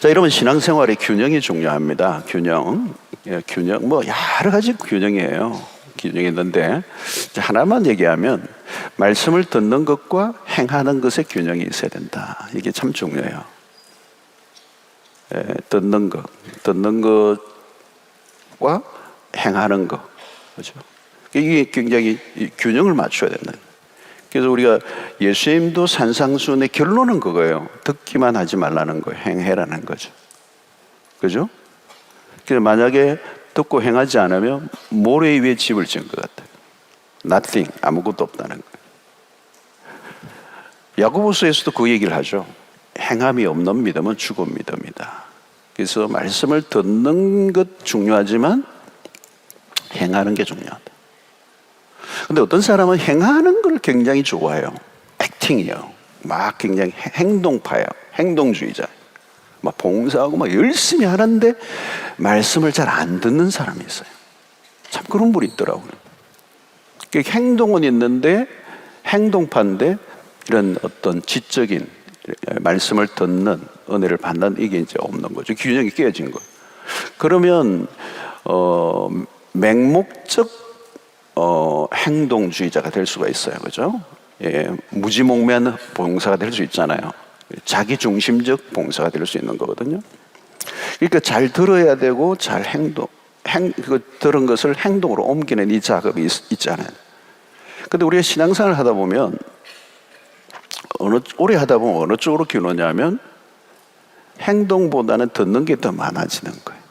자, 여러분, 신앙생활의 균형이 중요합니다. 균형. 예, 균형. 뭐 여러 가지 균형이에요. 균형이 있는데 하나만 얘기하면 말씀을 듣는 것과 행하는 것의 균형이 있어야 된다. 이게 참 중요해요. 예, 듣는 것과 행하는 것, 그렇죠? 이게 굉장히 균형을 맞춰야 된다. 그래서 우리가 예수님도 산상수훈의 결론은 그거예요. 듣기만 하지 말라는 거예요. 행해라는 거죠. 그죠? 그래서 만약에 듣고 행하지 않으면 모래 위에 집을 지은 것 같아요. Nothing, 아무것도 없다는 거예요. 야고보서에서도 그 얘기를 하죠. 행함이 없는 믿음은 죽은 믿음이다. 그래서 말씀을 듣는 것 중요하지만 행하는 게 중요하다. 근데 어떤 사람은 행하는 걸 굉장히 좋아해요. 액팅이요. 막 굉장히 행동파예요. 행동주의자. 막 봉사하고 막 열심히 하는데 말씀을 잘 안 듣는 사람이 있어요. 참 그런 분이 있더라고요. 행동은 있는데 행동파인데 이런 어떤 지적인 말씀을 듣는 은혜를 받는 이게 이제 없는 거죠. 균형이 깨진 거예요. 그러면 맹목적 행동주의자가 될 수가 있어요. 그죠? 예, 무지몽매한 봉사가 될 수 있잖아요. 자기중심적 봉사가 될 수 있는 거거든요. 그러니까 잘 들어야 되고 잘 들은 것을 행동으로 옮기는 이 작업이 있잖아요. 근데 우리가 신앙생활을 하다 보면 오래 하다 보면 어느 쪽으로 기우느냐면 행동보다는 듣는 게 더 많아지는 거예요.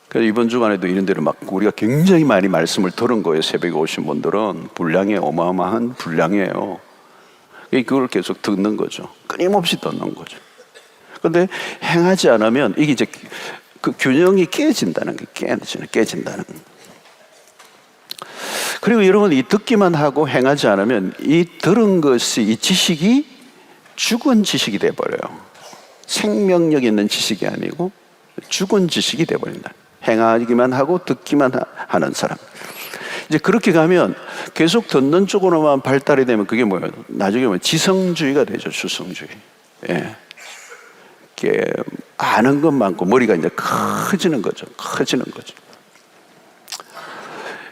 그래서 이번 주간에도 이런 데로 막 우리가 굉장히 많이 말씀을 들은 거예요. 새벽에 오신 분들은 분량이 어마어마한 분량이에요. 그걸 계속 듣는 거죠. 끊임없이 듣는 거죠. 그런데 행하지 않으면 이게 이제 그 균형이 깨진다는 게 깨진다는 거예요. 그리고 여러분, 이 듣기만 하고 행하지 않으면 이 들은 것이, 이 지식이 죽은 지식이 돼버려요. 생명력 있는 지식이 아니고 죽은 지식이 돼버린다. 행하기만 하고 듣기만 하는 사람. 이제 그렇게 가면 계속 듣는 쪽으로만 발달이 되면 그게 뭐예요? 나중에 보면 지성주의가 되죠. 주성주의. 예. 이게 아는 것 많고 머리가 이제 커지는 거죠.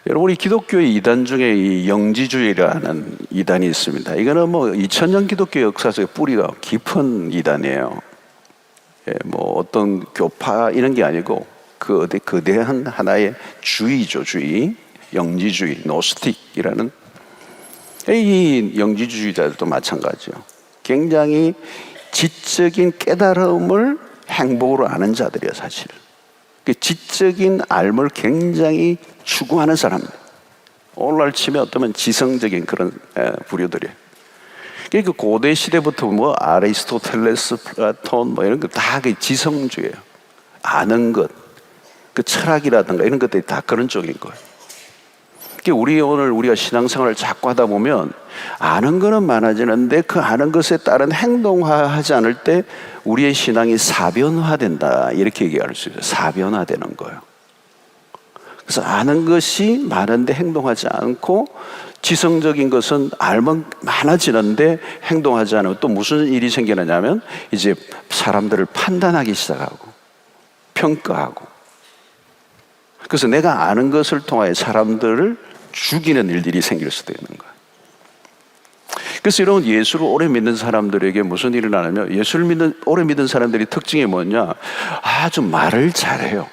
여러분, 우리 기독교의 이단 중에 이 영지주의라는 이단이 있습니다. 이거는 뭐 2000년 기독교 역사 속에 뿌리가 깊은 이단이에요. 예, 뭐 어떤 교파 이런 게 아니고 거대한 하나의 주의죠. 주의. 영지주의, 노스틱이라는 이 영지주의자들도 마찬가지요. 굉장히 지적인 깨달음을 행복으로 아는 자들이에요, 사실. 그 지적인 알을 굉장히 추구하는 사람들. 오늘날 치면 어쩌면 지성적인 그런 부류들이에요. 그러니까 고대 시대부터 뭐 아리스토텔레스, 플라톤 뭐 이런 거 다 그 지성주의예요. 아는 것, 그 철학이라든가 이런 것들이 다 그런 쪽인 거예요. 우리가 신앙생활을 자꾸 하다 보면 아는 거는 많아지는데 그 아는 것에 따른 행동화하지 않을 때 우리의 신앙이 사변화된다, 이렇게 얘기할 수 있어요. 사변화되는 거예요. 그래서 아는 것이 많은데 행동하지 않고, 지성적인 것은 알면 많아지는데 행동하지 않으면 또 무슨 일이 생기느냐면 이제 사람들을 판단하기 시작하고 평가하고, 그래서 내가 아는 것을 통하여 사람들을 죽이는 일들이 생길 수도 있는 거예요. 그래서 여러분, 예수를 오래 믿는 사람들에게 무슨 일이 일어나냐면, 예수를 오래 믿는 사람들의 특징이 뭐냐, 아주 말을 잘해요.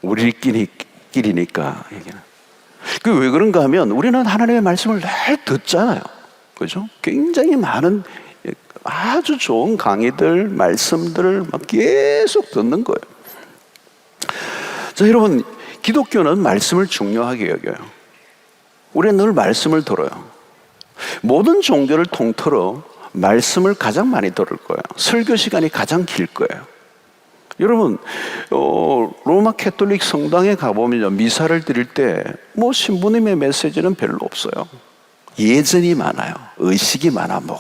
우리끼리니까 얘기는. 그 왜 그런가 하면 우리는 하나님의 말씀을 늘 듣잖아요. 그죠? 굉장히 많은 아주 좋은 강의들, 말씀들을 막 계속 듣는 거예요. 자, 여러분, 기독교는 말씀을 중요하게 여겨요. 우리는 늘 말씀을 들어요. 모든 종교를 통틀어 말씀을 가장 많이 들을 거예요. 설교 시간이 가장 길 거예요. 여러분, 로마 캐톨릭 성당에 가보면 미사를 드릴 때 뭐 신부님의 메시지는 별로 없어요. 예전이 많아요. 의식이 많아. 뭐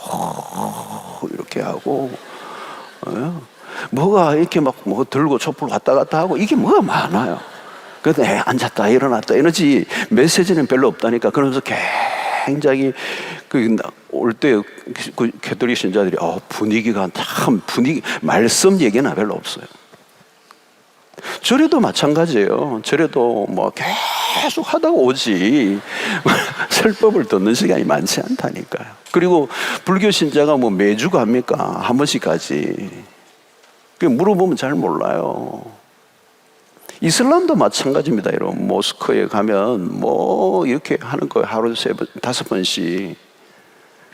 이렇게 하고, 뭐가 이렇게 막 뭐 들고 촛불 왔다 갔다 하고, 이게 뭐가 많아요. 그래도 앉았다 일어났다 이러지 메시지는 별로 없다니까. 그러면서 굉장히 올 때 그 가톨릭 신자들이 분위기가 말씀 얘기는 별로 없어요. 절에도 마찬가지예요. 절에도 뭐 계속 하다가 오지 설법을 듣는 시간이 많지 않다니까요. 그리고 불교 신자가 뭐 매주 갑니까? 한 번씩 가지. 물어보면 잘 몰라요. 이슬람도 마찬가지입니다. 여러분, 모스크에 가면 뭐 이렇게 하는 거예요. 하루 3번, 5번씩.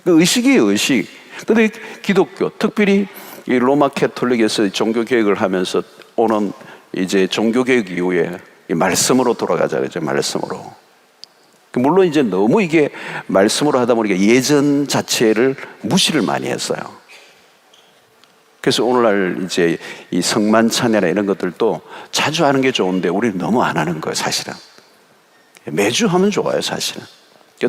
그 의식이에요, 의식. 근데 기독교, 특별히 이 로마 캐톨릭에서 종교 개혁을 하면서 오는 이제 종교 개혁 이후에 이 말씀으로 돌아가자 그러죠. 말씀으로. 물론 이제 너무 이게 말씀으로 하다 보니까 예전 자체를 무시를 많이 했어요. 그래서 오늘날 이제 이 성만찬이나 이런 것들도 자주 하는 게 좋은데 우리는 너무 안 하는 거예요, 사실은. 매주 하면 좋아요, 사실은.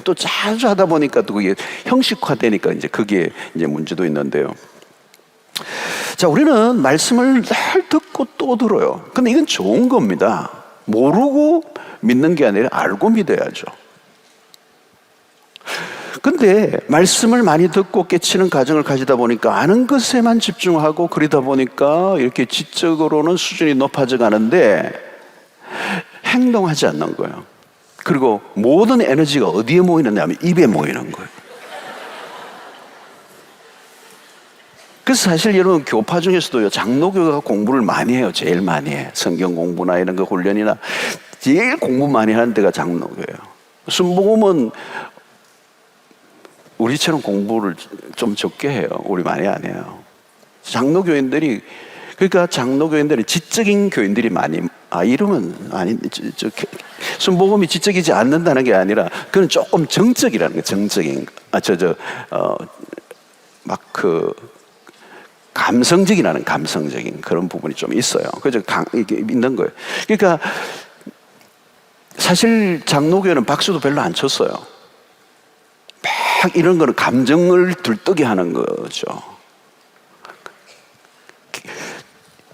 또 자주 하다 보니까 또 그게 형식화되니까 이제 그게 이제 문제도 있는데요. 자, 우리는 말씀을 늘 듣고 또 들어요. 근데 이건 좋은 겁니다. 모르고 믿는 게 아니라 알고 믿어야죠. 근데 말씀을 많이 듣고 깨치는 가정을 가지다 보니까 아는 것에만 집중하고 그러다 보니까 이렇게 지적으로는 수준이 높아져 가는데 행동하지 않는 거예요. 그리고 모든 에너지가 어디에 모이느냐 하면 입에 모이는 거예요. 그래서 사실 여러분 교파 중에서도요, 장로교가 공부를 많이 해요. 제일 많이 해. 성경 공부나 이런 거 훈련이나 제일 공부 많이 하는 데가 장로교예요. 순복음은 우리처럼 공부를 좀 적게 해요. 우리 많이 안 해요. 장로교인들이, 그러니까 장로교인들이 지적인 교인들이 많이, 이러면 아니, 순복음이 지적이지 않는다는 게 아니라 그건 조금 정적이라는 거예요. 정적인, 감성적인 그런 부분이 좀 있어요. 그래서 이게 있는 거예요. 그러니까 사실 장로교회는 박수도 별로 안 쳤어요. 막 이런 거는 감정을 들뜨게 하는 거죠.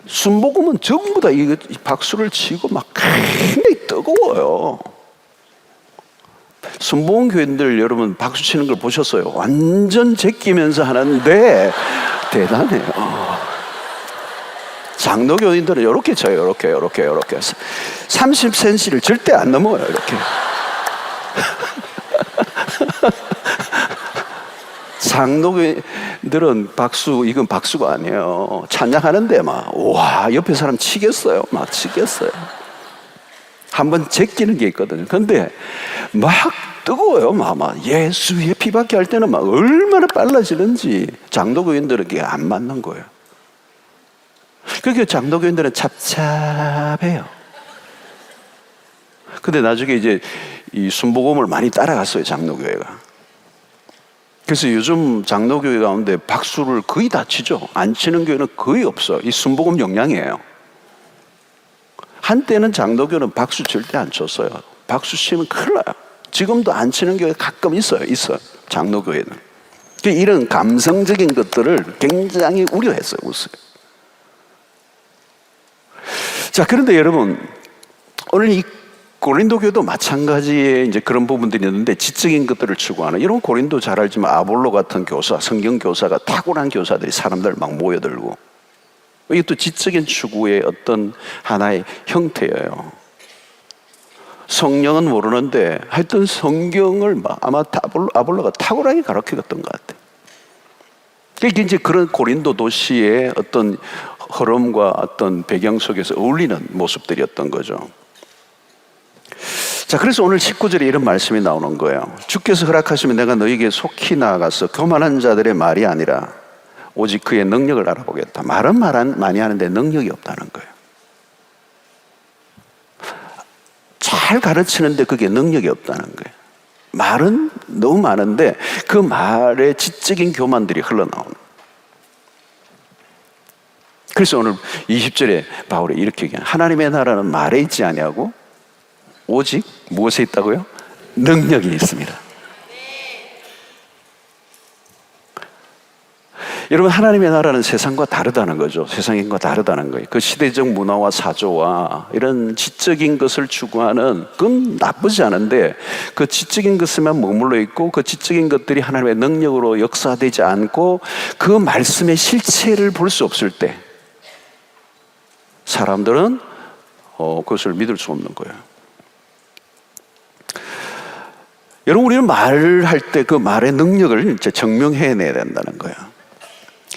순복음은 전부 다 이 박수를 치고 막 굉장히 뜨거워요. 순복음 교인들 여러분 박수 치는 걸 보셨어요? 완전 제끼면서 하는데 대단해요. 장로교인들은 이렇게 쳐요. 이렇게 30cm를 절대 안 넘어요. 이렇게. 장로교인들은 이건 박수가 아니에요. 찬양하는데 와, 옆에 사람 치겠어요. 막 치겠어요. 한번 제끼는 게 있거든요. 근데 막 뜨거워요. 막 예수의 피밖에 할 때는 막 얼마나 빨라지는지. 장로교인들은 그게 안 맞는 거예요. 그러니까 장로교인들은 찹찹해요. 근데 나중에 이제 이 순복음을 많이 따라갔어요, 장로교회가. 그래서 요즘 장로교회 가운데 박수를 거의 다 치죠. 안 치는 교회는 거의 없어요. 이 순복음 영향이에요. 한때는 장로교는 박수 절대 안 쳤어요. 박수 치면 큰일 나요. 지금도 안 치는 교회 가끔 있어요. 장로교회는. 이런 감성적인 것들을 굉장히 우려했어요. 자, 그런데 여러분, 오늘 이 고린도 교도 마찬가지의 이제 그런 부분들이 있는데 지적인 것들을 추구하는, 이런 고린도 잘 알지만 아볼로 같은 교사, 성경 교사가 탁월한 교사들이 사람들 막 모여들고, 이게 또 지적인 추구의 어떤 하나의 형태예요. 성령은 모르는데 하여튼 성경을 아마 아볼로가 탁월하게 가르쳤던 것 같아요. 이게 이제 그런 고린도 도시의 어떤 흐름과 어떤 배경 속에서 어울리는 모습들이었던 거죠. 자, 그래서 오늘 19절에 이런 말씀이 나오는 거예요. 주께서 허락하시면 내가 너에게 속히 나아가서 교만한 자들의 말이 아니라 오직 그의 능력을 알아보겠다. 말은 많이 하는데 능력이 없다는 거예요. 잘 가르치는데 그게 능력이 없다는 거예요. 말은 너무 많은데 그 말에 지적인 교만들이 흘러나오는 거예요. 그래서 오늘 20절에 바울이 이렇게 얘기해요. 하나님의 나라는 말에 있지 아니하고 오직 무엇에 있다고요? 능력이 있습니다. 여러분, 하나님의 나라는 세상과 다르다는 거죠. 세상과 다르다는 거예요. 그 시대적 문화와 사조와 이런 지적인 것을 추구하는, 그건 나쁘지 않은데, 그 지적인 것에만 머물러 있고 그 지적인 것들이 하나님의 능력으로 역사되지 않고 그 말씀의 실체를 볼 수 없을 때 사람들은 그것을 믿을 수 없는 거예요. 여러분, 우리는 말할 때 그 말의 능력을 이제 증명해내야 된다는 거예요.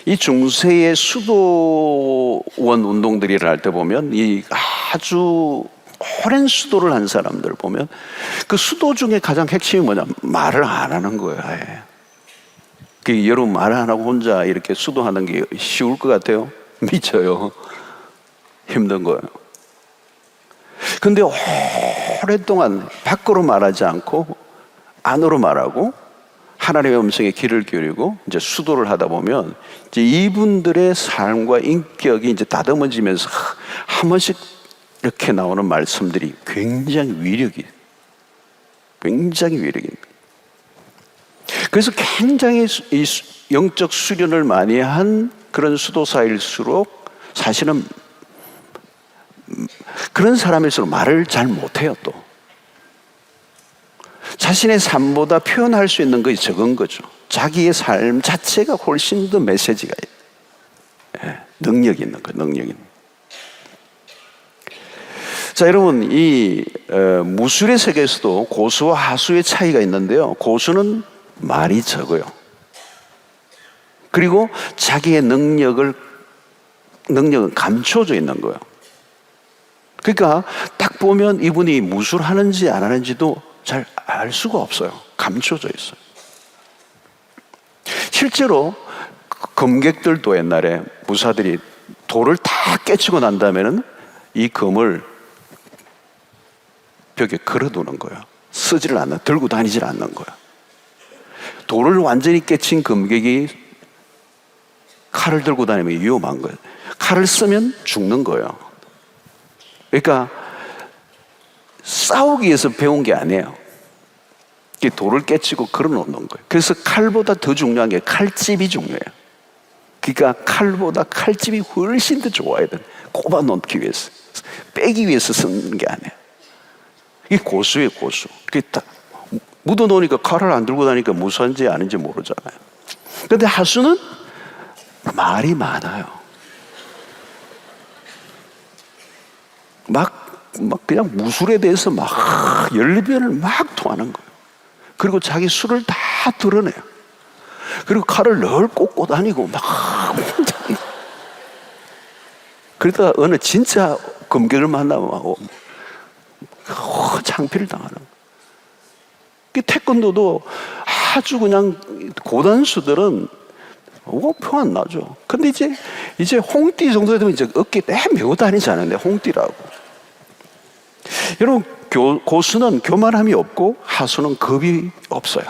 이 중세의 수도원 운동들이 일어날 때 보면, 이 아주 오랜 수도를 한 사람들 보면 그 수도 중에 가장 핵심이 뭐냐? 말을 안 하는 거예요. 아예. 여러분, 말 안 하고 혼자 이렇게 수도하는 게 쉬울 것 같아요? 미쳐요. 힘든 거예요. 근데 오랫동안 밖으로 말하지 않고 안으로 말하고 하나님의 음성에 귀를 기울이고 이제 수도를 하다 보면 이제 이분들의 삶과 인격이 이제 다듬어지면서 한 번씩 이렇게 나오는 말씀들이 굉장히 위력이. 그래서 굉장히 이 영적 수련을 많이 한 그런 수도사일수록 사실은 그런 사람일수록 말을 잘 못해요. 또 자신의 삶보다 표현할 수 있는 것이 적은 거죠. 자기의 삶 자체가 훨씬 더 메시지가 능력이 있는 거예요. 능력이 있는. 자, 여러분, 이 무술의 세계에서도 고수와 하수의 차이가 있는데요. 고수는 말이 적어요. 그리고 자기의 능력은 감춰져 있는 거예요. 그러니까 딱 보면 이분이 무술하는지 안 하는지도 잘 알 수가 없어요. 감춰져 있어요. 실제로 검객들도 옛날에 무사들이 돌을 다 깨치고 난 다음에는 이 검을 벽에 걸어두는 거예요. 쓰지를 않는, 들고 다니질 않는 거예요. 돌을 완전히 깨친 검객이 칼을 들고 다니면 위험한 거예요. 칼을 쓰면 죽는 거예요. 그러니까 싸우기 위해서 배운 게 아니에요. 돌을 깨치고 걸어놓는 거예요. 그래서 칼보다 더 중요한 게 칼집이 중요해요. 그러니까 칼보다 칼집이 훨씬 더 좋아야 돼. 꼽아놓기 위해서, 빼기 위해서 쓰는 게 아니에요. 이게 고수예요, 고수. 그게 딱 묻어놓으니까 칼을 안 들고 다니니까 무수한지 아닌지 모르잖아요. 그런데 하수는 말이 많아요. 막 그냥 무술에 대해서 막 열변을 막 토하는 거예요. 그리고 자기 술을 다 드러내요. 그리고 칼을 늘 꽂고 다니고 막 그러다가 어느 진짜 검객을 만나면 창피를 당하는 거예요. 태권도도 아주 그냥 고단수들은 표 안 나죠. 근데 이제 홍띠 정도 되면 이제 어깨에 메고 다니지 않은데 홍띠라고. 여러분, 고수는 교만함이 없고 하수는 겁이 없어요.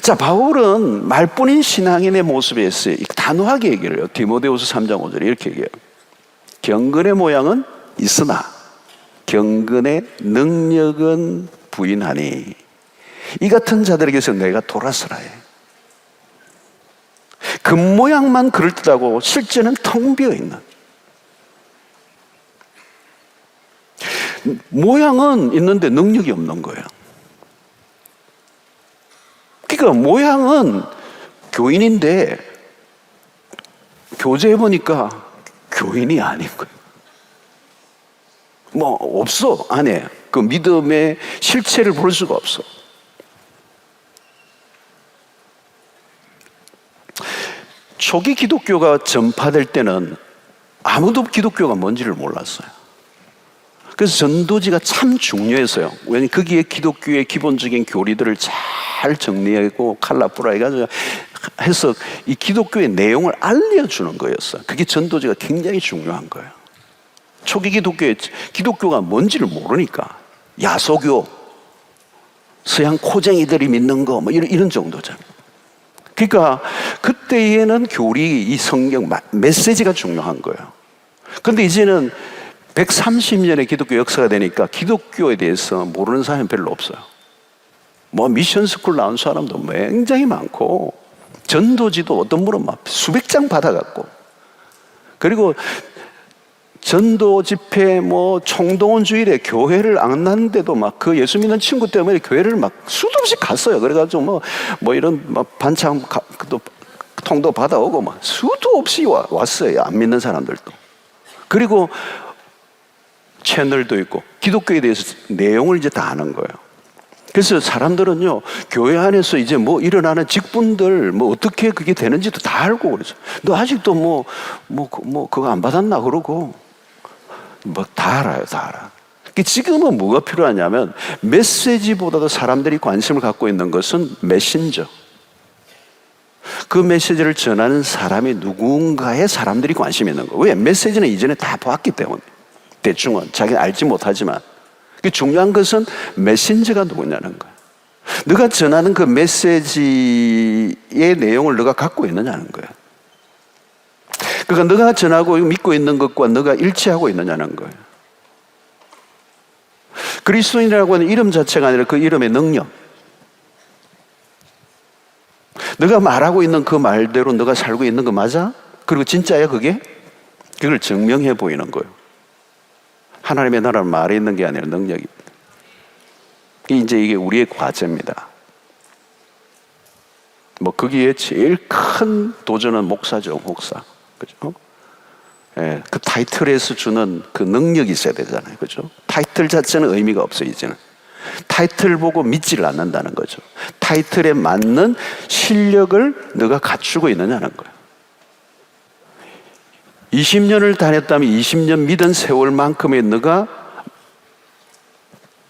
자, 바울은 말뿐인 신앙인의 모습에서 단호하게 얘기를 해요. 디모데후서 3장 5절에 이렇게 얘기해요. 경건의 모양은 있으나 경건의 능력은 부인하니 이 같은 자들에게서 내가 돌아서라 해. 겉모양만 그럴듯하고 실제는 텅 비어있는, 모양은 있는데 능력이 없는 거예요. 그러니까 모양은 교인인데 교제해보니까 교인이 아닌 거예요. 없어, 안에 그 믿음의 실체를 볼 수가 없어. 초기 기독교가 전파될 때는 아무도 기독교가 뭔지를 몰랐어요. 그래서 전도지가 참 중요했어요. 왜냐하면 거기에 기독교의 기본적인 교리들을 잘 정리하고 칼라프라 해서 이 기독교의 내용을 알려주는 거였어요. 그게 전도지가 굉장히 중요한 거예요. 초기 기독교가 뭔지를 모르니까 야소교, 서양 코쟁이들이 믿는 거 이런 정도잖아요. 그러니까 그때에는 교리, 이 성경 메시지가 중요한 거예요. 그런데 이제는 130년의 기독교 역사가 되니까 기독교에 대해서 모르는 사람이 별로 없어요. 뭐 미션 스쿨 나온 사람도 굉장히 많고, 전도지도 어떤 분은 막 수백 장 받아갖고, 그리고 전도 집회 뭐 총동원 주일에 교회를 안 났는데도 막 그 예수 믿는 친구 때문에 교회를 막 수도 없이 갔어요. 그래가지고 뭐 이런 막 반찬 또 통도 받아오고 막 수도 없이 왔어요. 안 믿는 사람들도. 그리고 채널도 있고 기독교에 대해서 내용을 이제 다 아는 거예요. 그래서 사람들은요, 교회 안에서 이제 뭐 일어나는 직분들 뭐 어떻게 그게 되는지도 다 알고, 그래서 너 아직도 그거 안 받았나 그러고 뭐 다 알아요, 다 알아. 지금은 뭐가 필요하냐면, 메시지보다도 사람들이 관심을 갖고 있는 것은 메신저. 그 메시지를 전하는 사람이 누군가에 사람들이 관심이 있는 거예요. 왜? 메시지는 이전에 다 봤기 때문에. 대충은 자기는 알지 못하지만, 중요한 것은 메신저가 누구냐는 거예요. 너가 전하는 그 메시지의 내용을 너가 갖고 있느냐는 거예요. 그러니까 너가 전하고 믿고 있는 것과 너가 일치하고 있느냐는 거예요. 그리스도인이라고 하는 이름 자체가 아니라 그 이름의 능력, 너가 말하고 있는 그 말대로 너가 살고 있는 거 맞아? 그리고 진짜야 그게? 그걸 증명해 보이는 거예요. 하나님의 나라는 말에 있는 게 아니라 능력입니다. 이게 우리의 과제입니다. 뭐 거기에 제일 큰 도전은 목사죠, 목사. 그죠? 예, 그 타이틀에서 주는 그 능력이 있어야 되잖아요. 그죠? 타이틀 자체는 의미가 없어요, 이제는. 타이틀 보고 믿지를 않는다는 거죠. 타이틀에 맞는 실력을 너가 갖추고 있느냐는 거예요. 20년을 다녔다면 20년 믿은 세월만큼의 너가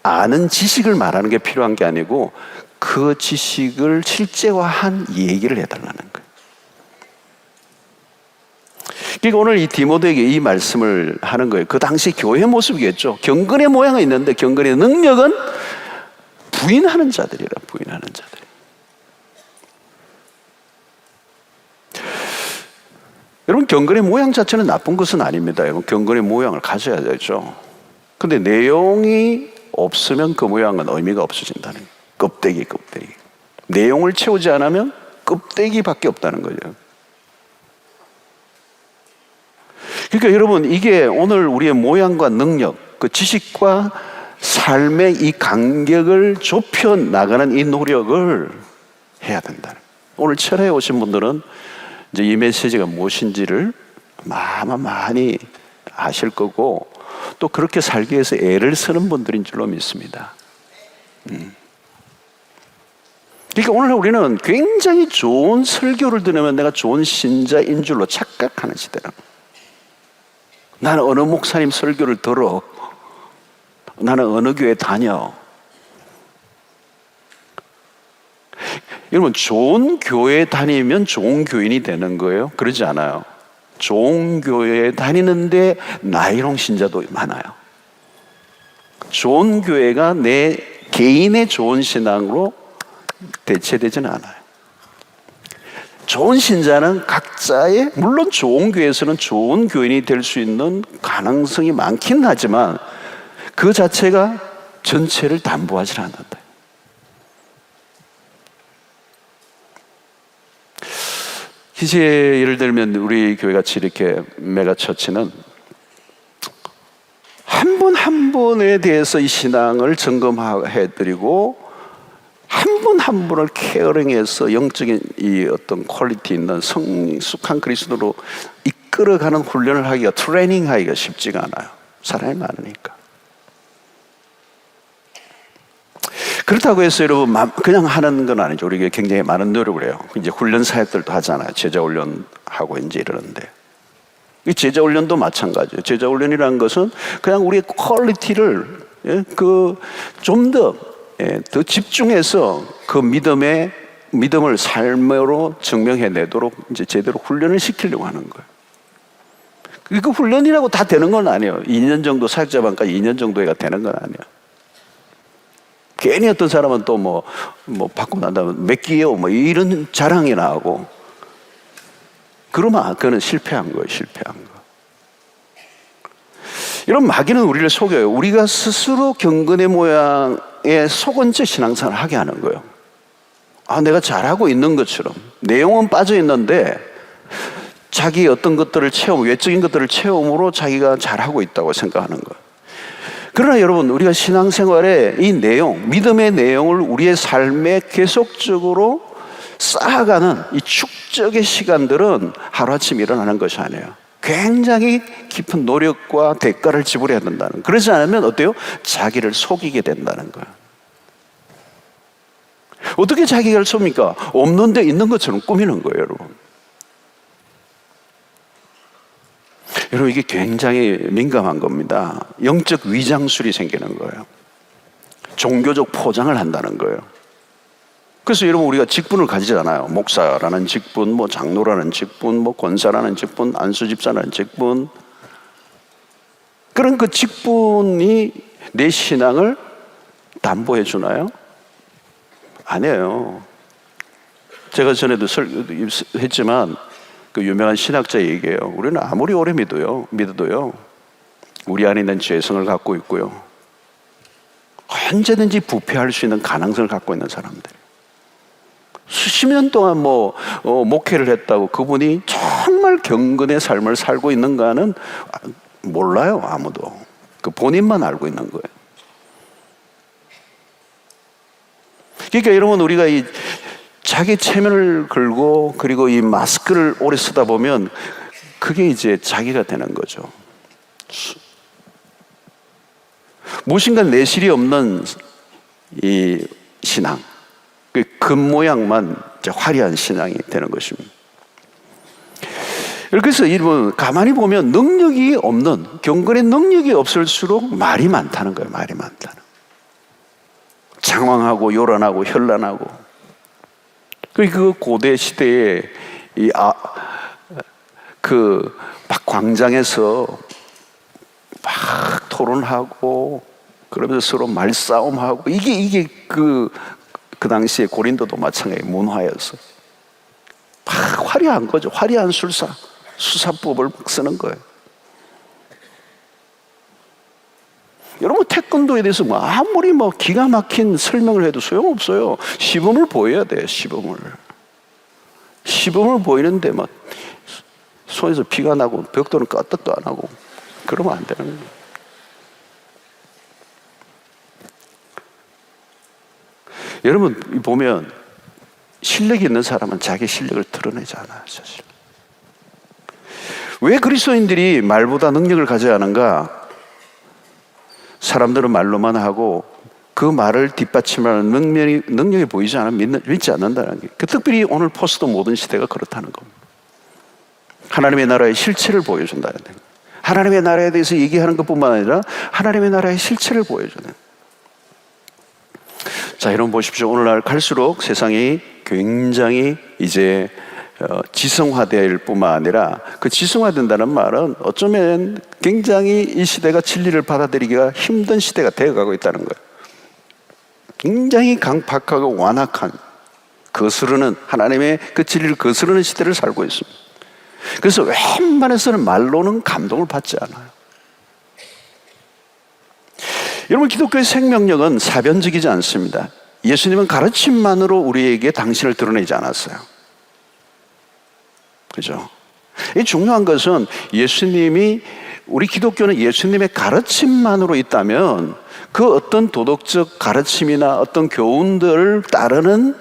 아는 지식을 말하는 게 필요한 게 아니고, 그 지식을 실제화한 얘기를 해달라는 거예요. 그러니까 오늘 이 디모데에게 이 말씀을 하는 거예요. 그 당시 교회 모습이겠죠. 경건의 모양은 있는데 경건의 능력은 부인하는 자들이라, 부인하는 자들. 여러분, 경건의 모양 자체는 나쁜 것은 아닙니다. 여러분, 경건의 모양을 가져야 되죠. 근데 내용이 없으면 그 모양은 의미가 없어진다는 거예요. 껍데기. 내용을 채우지 않으면 껍데기밖에 없다는 거죠. 그러니까 여러분, 이게 오늘 우리의 모양과 능력, 그 지식과 삶의 이 간격을 좁혀 나가는 이 노력을 해야 된다. 오늘 철회에 오신 분들은 이제 이 메시지가 무엇인지를 많이 아실 거고, 또 그렇게 살기 위해서 애를 쓰는 분들인 줄로 믿습니다. 그러니까 오늘 우리는 굉장히 좋은 설교를 들으면 내가 좋은 신자인 줄로 착각하는 시대라. 나는 어느 목사님 설교를 들어, 나는 어느 교회 다녀. 여러분, 좋은 교회 다니면 좋은 교인이 되는 거예요? 그러지 않아요. 좋은 교회에 다니는데 나이롱 신자도 많아요. 좋은 교회가 내 개인의 좋은 신앙으로 대체되지는 않아요. 좋은 신자는 각자의, 물론 좋은 교회에서는 좋은 교인이 될 수 있는 가능성이 많긴 하지만 그 자체가 전체를 담보하지 않는다. 이제 예를 들면 우리 교회 같이 이렇게 메가처치는 한 분 한 분에 대해서 이 신앙을 점검해드리고 한 분 한 분을 케어링해서 영적인 이 어떤 퀄리티 있는 성숙한 그리스도로 이끌어가는 훈련을 하기가, 트레이닝하기가 쉽지가 않아요. 사람이 많으니까. 그렇다고 해서 여러분 그냥 하는 건 아니죠. 우리가 굉장히 많은 노력을 해요. 이제 훈련 사역들도 하잖아요. 제자 훈련하고 이제 이러는데, 이 제자 훈련도 마찬가지예요. 제자 훈련이라는 것은 그냥 우리의 퀄리티를 좀 더 집중해서 그 믿음을 삶으로 증명해내도록 이제 제대로 훈련을 시키려고 하는 거예요. 그 훈련이라고 다 되는 건 아니에요. 2년 정도 사역자반까지 2년 정도가 되는 건 아니에요. 괜히 어떤 사람은 또 뭐 받고 난 다음에 몇 기요 뭐 이런 자랑이 나오고, 그러면 그거는 실패한 거예요. 실패한 거. 이런 마귀는 우리를 속여요. 우리가 스스로 경건의 모양 속은 채 신앙생활을 하게 하는 거예요. 내가 잘하고 있는 것처럼. 내용은 빠져 있는데 자기 어떤 것들을 외적인 것들을 체험으로 자기가 잘하고 있다고 생각하는 거예요. 그러나 여러분, 우리가 신앙생활에 이 내용, 믿음의 내용을 우리의 삶에 계속적으로 쌓아가는 이 축적의 시간들은 하루아침에 일어나는 것이 아니에요. 굉장히 깊은 노력과 대가를 지불해야 된다는. 그러지 않으면 어때요? 자기를 속이게 된다는 거예요. 어떻게 자기를 속입니까? 없는데 있는 것처럼 꾸미는 거예요, 여러분. 여러분, 이게 굉장히 민감한 겁니다. 영적 위장술이 생기는 거예요. 종교적 포장을 한다는 거예요. 그래서 여러분, 우리가 직분을 가지잖아요. 목사라는 직분, 장로라는 직분, 권사라는 직분, 안수집사라는 직분. 그런 그 직분이 내 신앙을 담보해 주나요? 아니에요. 제가 전에도 했지만 그 유명한 신학자 얘기예요. 우리는 아무리 오래 믿어도요, 우리 안에 있는 죄성을 갖고 있고요, 언제든지 부패할 수 있는 가능성을 갖고 있는 사람들. 수십 년 동안 목회를 했다고 그분이 정말 경건의 삶을 살고 있는가는 몰라요, 아무도. 그 본인만 알고 있는 거예요. 그러니까 여러분, 우리가 이 자기 체면을 걸고 그리고 이 마스크를 오래 쓰다 보면 그게 이제 자기가 되는 거죠. 무엇인가 내실이 없는 이 신앙, 그 겉모양만 화려한 신앙이 되는 것입니다. 그래서 여러분, 가만히 보면 능력이 없는, 경건의 능력이 없을수록 말이 많다는 거예요. 말이 많다는. 장황하고 요란하고 현란하고. 그 고대 시대에 막 광장에서 막 토론하고 그러면서 서로 말싸움하고 이게 그 당시에 고린도도 마찬가지 문화였어요. 막 화려한 거죠. 화려한 수사법을 막 쓰는 거예요. 여러분, 태권도에 대해서 아무리 기가 막힌 설명을 해도 소용없어요. 시범을 보여야 돼요. 시범을 보이는데 손에서 피가 나고 벽돌은 껐다도 안 하고 그러면 안 되는 거예요. 여러분, 보면 실력이 있는 사람은 자기 실력을 드러내지 않아요, 사실. 왜 그리스도인들이 말보다 능력을 가져야 하는가? 사람들은 말로만 하고 그 말을 뒷받침하는 능력이 보이지 않으면 믿지 않는다는 게, 특별히 오늘 포스트 모던 시대가 그렇다는 겁니다. 하나님의 나라의 실체를 보여준다는 거예요. 하나님의 나라에 대해서 얘기하는 것뿐만 아니라 하나님의 나라의 실체를 보여주는. 자, 여러분 보십시오. 오늘날 갈수록 세상이 굉장히 이제 지성화될 뿐만 아니라, 그 지성화된다는 말은 어쩌면 굉장히 이 시대가 진리를 받아들이기가 힘든 시대가 되어가고 있다는 거예요. 굉장히 강팍하고 완악한, 거스르는, 하나님의 그 진리를 거스르는 시대를 살고 있습니다. 그래서 웬만해서는 말로는 감동을 받지 않아요. 여러분, 기독교의 생명력은 사변적이지 않습니다. 예수님은 가르침만으로 우리에게 당신을 드러내지 않았어요. 그죠? 이 중요한 것은 우리 기독교는 예수님의 가르침만으로 있다면 그 어떤 도덕적 가르침이나 어떤 교훈들을 따르는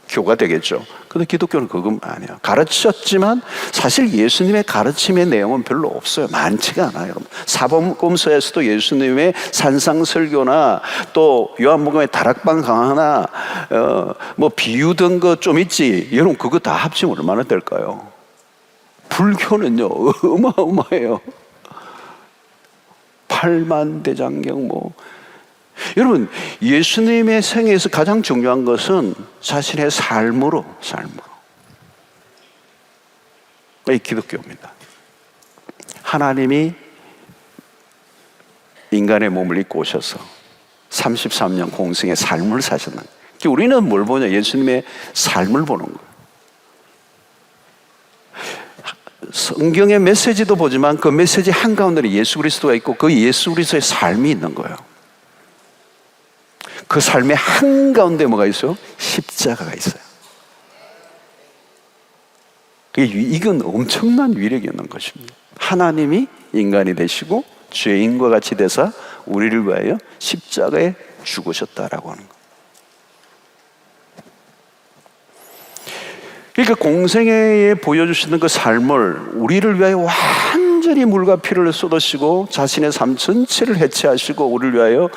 교가 되겠죠. 근데 기독교는 그건 아니에요. 가르쳤지만 사실 예수님의 가르침의 내용은 별로 없어요. 많지가 않아요, 여러분. 사복음서에서도 예수님의 산상설교나 또 요한복음의 다락방 강화나 비유 든 거 좀 있지. 여러분, 그거 다 합치면 얼마나 될까요? 불교는요, 어마어마해요. 8만 대장경 여러분, 예수님의 생애에서 가장 중요한 것은 자신의 삶으로 이 기독교입니다. 하나님이 인간의 몸을 입고 오셔서 33년 공생의 삶을 사셨는 거예요. 우리는 뭘 보냐? 예수님의 삶을 보는 거예요. 성경의 메시지도 보지만 그 메시지 한가운데 예수 그리스도가 있고 그 예수 그리스도의 삶이 있는 거예요. 그 삶의 한가운데 뭐가 있어요? 십자가가 있어요. 이건 엄청난 위력이 있는 것입니다. 하나님이 인간이 되시고 죄인과 같이 되사 우리를 위하여 십자가에 죽으셨다라고 하는 것. 그러니까 공생애에 보여주시는 그 삶을 우리를 위하여 완전히 물과 피를 쏟으시고 자신의 삶 전체를 해체하시고 우리를 위하여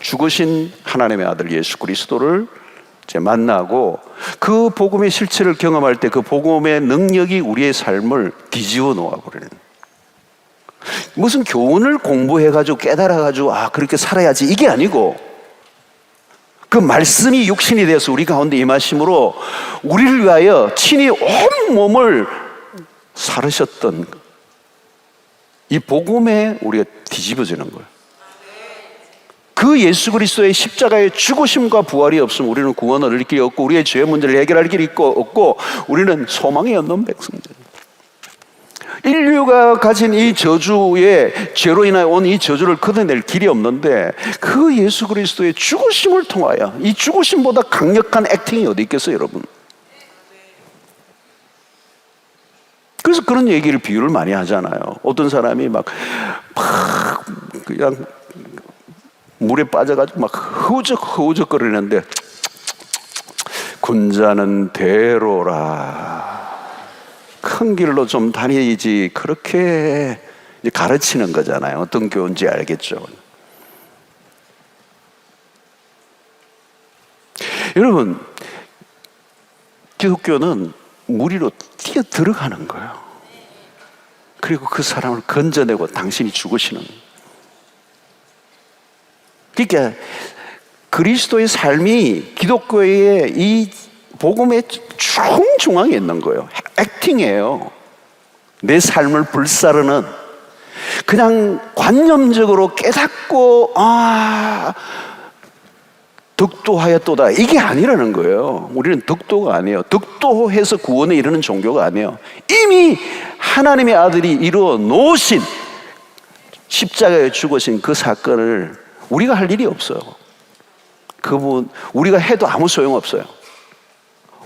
죽으신 하나님의 아들 예수 그리스도를 이제 만나고 그 복음의 실체를 경험할 때 그 복음의 능력이 우리의 삶을 뒤집어 놓아버리는, 무슨 교훈을 공부해가지고 깨달아가지고 그렇게 살아야지 이게 아니고 그 말씀이 육신이 되어서 우리 가운데 임하심으로 우리를 위하여 친히 온 몸을 사르셨던 이 복음에 우리가 뒤집어지는 거예요. 그 예수 그리스도의 십자가의 죽으심과 부활이 없으면 우리는 구원을 얻을 길이 없고 우리의 죄의 문제를 해결할 길이 없고 우리는 소망이 없는 백성들. 인류가 가진 이 저주의 죄로 인하여 온 이 저주를 걷어낼 길이 없는데 그 예수 그리스도의 죽으심을 통하여, 이 죽으심보다 강력한 액팅이 어디 있겠어요, 여러분? 그래서 그런 얘기를 비유를 많이 하잖아요. 어떤 사람이 막 그냥 물에 빠져가지고 막 흐우적 거리는데 군자는 대로라, 큰 길로 좀 다니지, 그렇게 가르치는 거잖아요. 어떤 교훈인지 알겠죠? 여러분, 기독교는 물 위로 뛰어 들어가는 거예요. 그리고 그 사람을 건져내고 당신이 죽으시는 거예요. 그러니까 그리스도의 삶이 기독교의 이 복음의 중앙에 있는 거예요. 액팅이에요. 내 삶을 불사르는, 그냥 관념적으로 깨닫고 덕도하였도다 이게 아니라는 거예요. 우리는 덕도가 아니에요. 덕도해서 구원에 이르는 종교가 아니에요. 이미 하나님의 아들이 이루어 놓으신, 십자가에 죽으신 그 사건을 우리가 할 일이 없어요. 그분 우리가 해도 아무 소용없어요.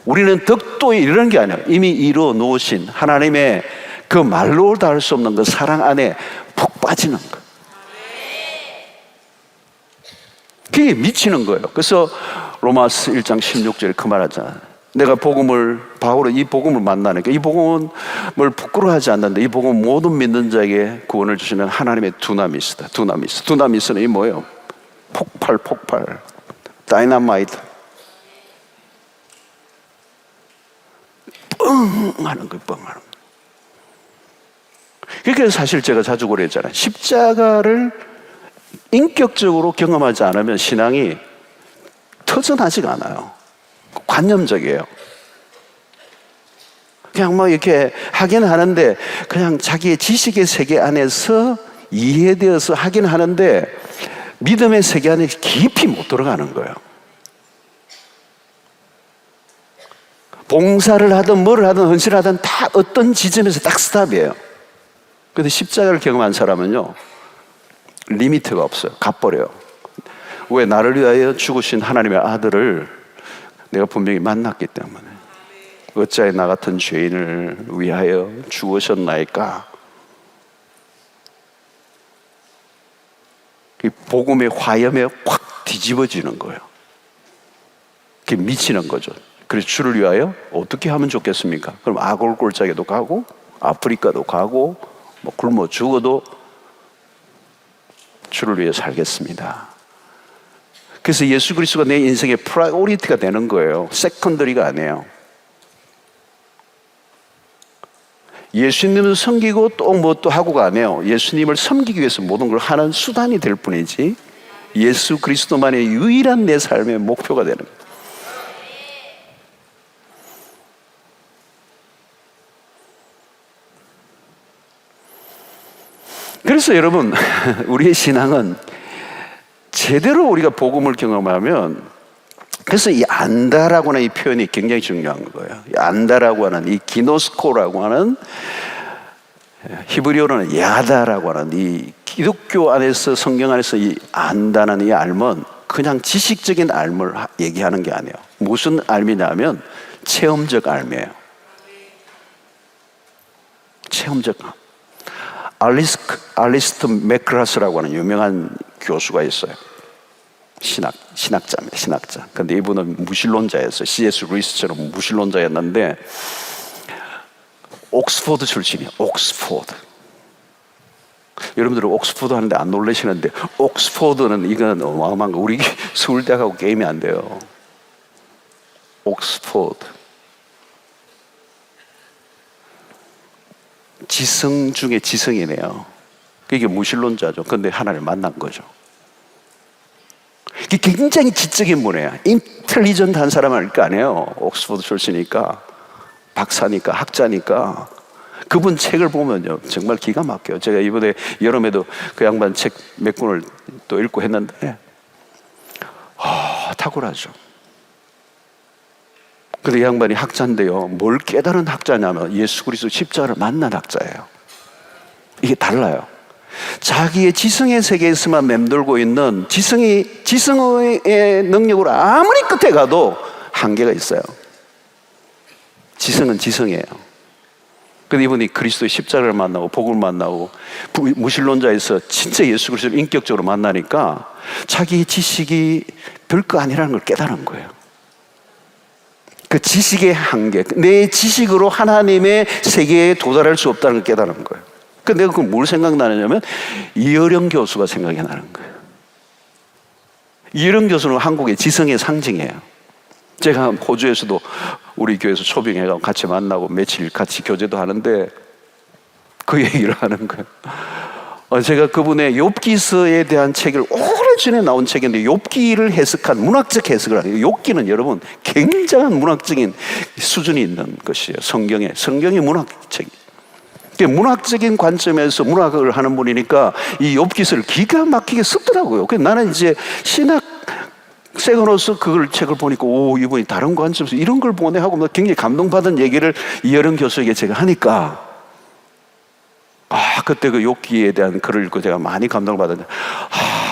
우리는 덕도에 이르는 게 아니에요. 이미 이루어 놓으신 하나님의 그 말로 다 할 수 없는 그 사랑 안에 푹 빠지는 거. 그게 미치는 거예요. 그래서 로마서 1장 16절에 그 말하잖아요. 내가 바울은 이 복음을 만나니까 이 복음을 부끄러워하지 않는데 이 복음 모든 믿는 자에게 구원을 주시는 하나님의 두나미스다. 두나미스는 이 뭐예요? 폭발, 다이너마이트. 뻥 하는 거예요, 뻥 하는 거예요. 그러니까 사실 제가 자주 그랬잖아요. 십자가를 인격적으로 경험하지 않으면 신앙이 터전하지가 않아요. 관념적이에요. 그냥 뭐 이렇게 하긴 하는데 그냥 자기의 지식의 세계 안에서 이해되어서 하긴 하는데 믿음의 세계 안에 깊이 못 들어가는 거예요. 봉사를 하든 뭘 하든 헌신을 하든 다 어떤 지점에서 딱 스탑이에요. 그런데 십자가를 경험한 사람은요, 리미트가 없어요. 갚버려요. 왜? 나를 위하여 죽으신 하나님의 아들을 내가 분명히 만났기 때문에. 어찌하여 나 같은 죄인을 위하여 죽으셨나이까. 이 복음의 화염에 확 뒤집어지는 거예요. 그게 미치는 거죠. 그래서 주를 위하여 어떻게 하면 좋겠습니까? 그럼 아골 골짜기도 가고 아프리카도 가고 뭐 굶어 죽어도 주를 위해 살겠습니다. 그래서 예수 그리스도가 내 인생의 프라이오리티가 되는 거예요. 세컨더리가 아니에요. 예수님을 섬기고 또 뭐 또 하고가 아니에요. 예수님을 섬기기 위해서 모든 걸 하는 수단이 될 뿐이지 예수 그리스도만의 유일한 내 삶의 목표가 되는 거예요. 그래서 여러분, 우리의 신앙은 제대로 우리가 복음을 경험하면, 그래서 이 안다라고 하는 이 표현이 굉장히 중요한 거예요. 이 안다라고 하는 이 기노스코라고 하는, 히브리어로는 야다라고 하는 이 기독교 안에서, 성경 안에서 이 안다는 이 알면 그냥 지식적인 알을 얘기하는 게 아니에요. 무슨 알미냐면 체험적 알미예요. 체험적 알. 알리스트 맥크라스라고 하는 유명한 교수가 있어요. 신학자입니다. 신학자. 근데 이분은 무신론자였어요. C.S. 루이스처럼 무신론자였는데 옥스포드 출신이에요. 옥스포드. 여러분들은 옥스포드 하는데 안 놀라시는데 옥스포드는 이건 어마어마한 거. 우리 서울대하고 게임이 안 돼요. 옥스포드. 지성 중에 지성이네요. 이게 무신론자죠. 근데 하나를 만난 거죠. 이게 굉장히 지적인 분이에요. 인텔리전트한 사람 알 거 아니에요. 옥스포드 출신이니까, 박사니까, 학자니까. 그분 책을 보면요, 정말 기가 막혀요. 제가 이번에 여름에도 그 양반 책 몇 권을 또 읽고 했는데, 탁월하죠. 근데 이 양반이 학자인데요, 뭘 깨달은 학자냐면 예수 그리스도 십자가를 만난 학자예요. 이게 달라요. 자기의 지성의 세계에서만 맴돌고 있는 지성의 능력으로 아무리 끝에 가도 한계가 있어요. 지성은 지성이에요. 근데 이분이 그리스도의 십자가를 만나고 복을 만나고 무신론자에서 진짜 예수 그리스도를 인격적으로 만나니까 자기의 지식이 별거 아니라는 걸 깨달은 거예요. 그 지식의 한계, 내 지식으로 하나님의 세계에 도달할 수 없다는 걸 깨달은 거예요. 근데 내가 뭘 생각나느냐면 이어령 교수가 생각이 나는 거예요. 이어령 교수는 한국의 지성의 상징이에요. 제가 호주에서도 우리 교회에서 초빙해가지고 같이 만나고 며칠 같이 교제도 하는데 그 얘기를 하는 거예요. 제가 그분의 욥기서에 대한 책을 오래전에 나온 책인데 욥기를 해석한 문학적 해석을 하는 거예요. 욥기는 여러분 굉장한 문학적인 수준이 있는 것이에요. 성경이 문학책이에요. 문학적인 관점에서 문학을 하는 분이니까 이 욥기서를 기가 막히게 썼더라고요. 그래서 나는 이제 신학생으로서 그걸 책을 보니까 이분이 다른 관점에서 이런 걸 보내 하고 굉장히 감동받은 얘기를 이어령 교수에게 제가 하니까 그때 그 욥기에 대한 글을 읽고 제가 많이 감동을 받았는데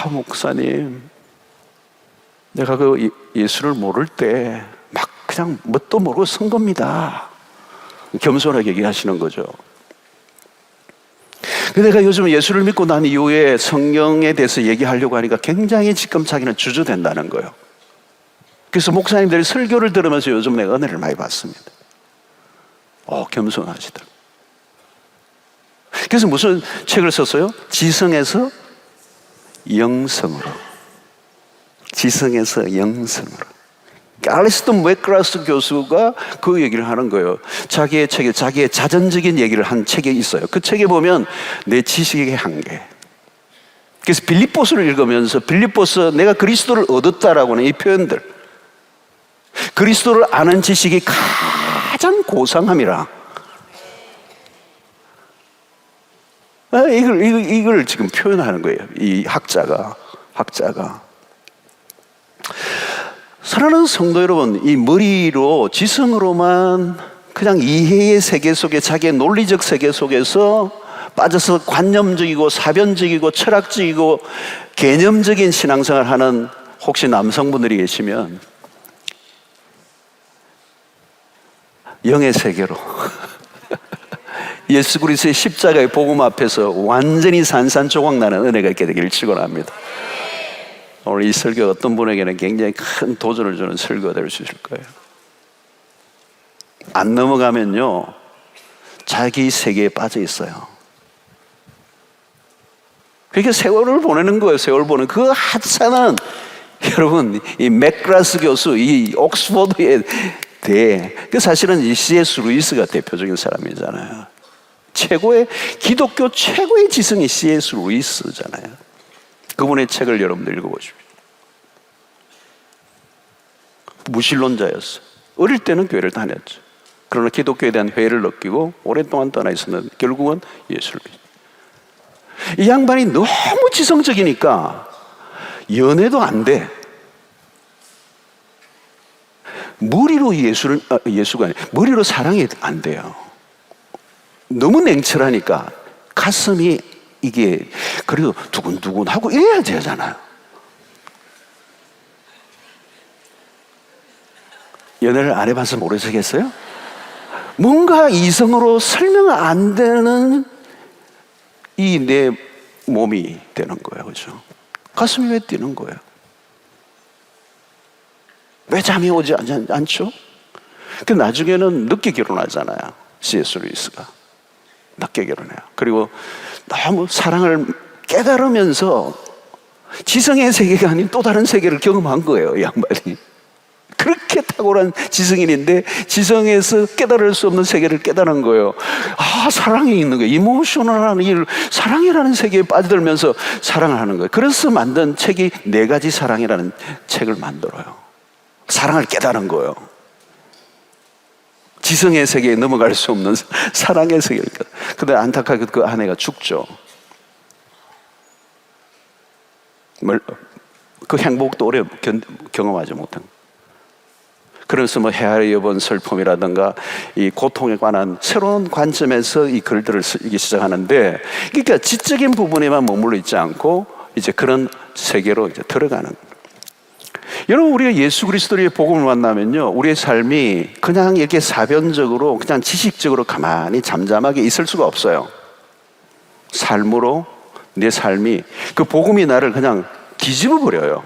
목사님, 내가 그 예수를 모를 때 막 그냥 뭣도 모르고 쓴 겁니다. 겸손하게 얘기하시는 거죠. 근데 내가 요즘 예수를 믿고 난 이후에 성경에 대해서 얘기하려고 하니까 굉장히 지금 자기는 주저된다는 거예요. 그래서 목사님들이 설교를 들으면서 요즘 내가 은혜를 많이 받습니다. 겸손하시더라고요. 그래서 무슨 책을 썼어요? 지성에서 영성으로. 지성에서 영성으로. 알리스트 맥크라스 교수가 그 얘기를 하는 거예요. 자기의 책에 자기의 자전적인 얘기를 한 책이 있어요. 그 책에 보면 내 지식의 한계. 그래서 빌립보서를 읽으면서 빌립보서 내가 그리스도를 얻었다라고 하는 이 표현들, 그리스도를 아는 지식이 가장 고상함이라. 이걸 지금 표현하는 거예요. 이 학자가. 사랑하는 성도 여러분, 이 머리로 지성으로만 그냥 이해의 세계 속에 자기의 논리적 세계 속에서 빠져서 관념적이고 사변적이고 철학적이고 개념적인 신앙생활을 하는 혹시 남성분들이 계시면 영의 세계로 예수 그리스도의 십자가의 복음 앞에서 완전히 산산조각 나는 은혜가 있게 되기를 축원합니다. 오늘 이 설교가 어떤 분에게는 굉장히 큰 도전을 주는 설교가 될 수 있을 거예요. 안 넘어가면요, 자기 세계에 빠져 있어요. 그러니까 세월을 보내는 거예요. 세월 보내는 그 하찮은, 여러분, 이 맥그라스 교수, 이 옥스포드의 그 사실은 이 C.S. 루이스가 대표적인 사람이잖아요. 기독교 최고의 지성이 C.S. 루이스잖아요. 그분의 책을 여러분들 읽어보십시오. 무신론자였어요. 어릴 때는 교회를 다녔죠. 그러나 기독교에 대한 회의를 느끼고 오랫동안 떠나 있었는데 결국은 예수를 믿었어요. 이 양반이 너무 지성적이니까 연애도 안 돼. 머리로 사랑이 안 돼요. 너무 냉철하니까 가슴이 이게 그래도 두근두근하고 이래야 되잖아요. 연애를 안 해봐서 모르시겠어요? 뭔가 이성으로 설명 안 되는 이 내 몸이 되는 거예요. 그죠? 가슴이 왜 뛰는 거예요? 왜 잠이 오지 않죠? 그 나중에는 늦게 결혼하잖아요. C.S. 루이스가 늦게 결혼해요. 그리고 너무 사랑을 깨달으면서 지성의 세계가 아닌 또 다른 세계를 경험한 거예요, 이 양반이. 그렇게 탁월한 지성인인데 지성에서 깨달을 수 없는 세계를 깨달은 거예요. 아, 사랑이 있는 거예요. 이모셔널한 일, 사랑이라는 세계에 빠져들면서 사랑을 하는 거예요. 그래서 만든 책이 4가지 사랑이라는 책을 만들어요. 사랑을 깨달은 거예요. 지성의 세계에 넘어갈 수 없는 사랑의 세계니까. 근데 안타깝게 그 아내가 죽죠. 그 행복도 오래 경험하지 못한. 그래서 뭐 헤아려 입은 슬픔이라든가 이 고통에 관한 새로운 관점에서 이 글들을 쓰기 시작하는데, 그러니까 지적인 부분에만 머물러 있지 않고 이제 그런 세계로 이제 들어가는. 여러분, 우리가 예수 그리스도의 복음을 만나면요, 우리의 삶이 그냥 이렇게 사변적으로 그냥 지식적으로 가만히 잠잠하게 있을 수가 없어요. 삶으로 내 삶이, 그 복음이 나를 그냥 뒤집어 버려요.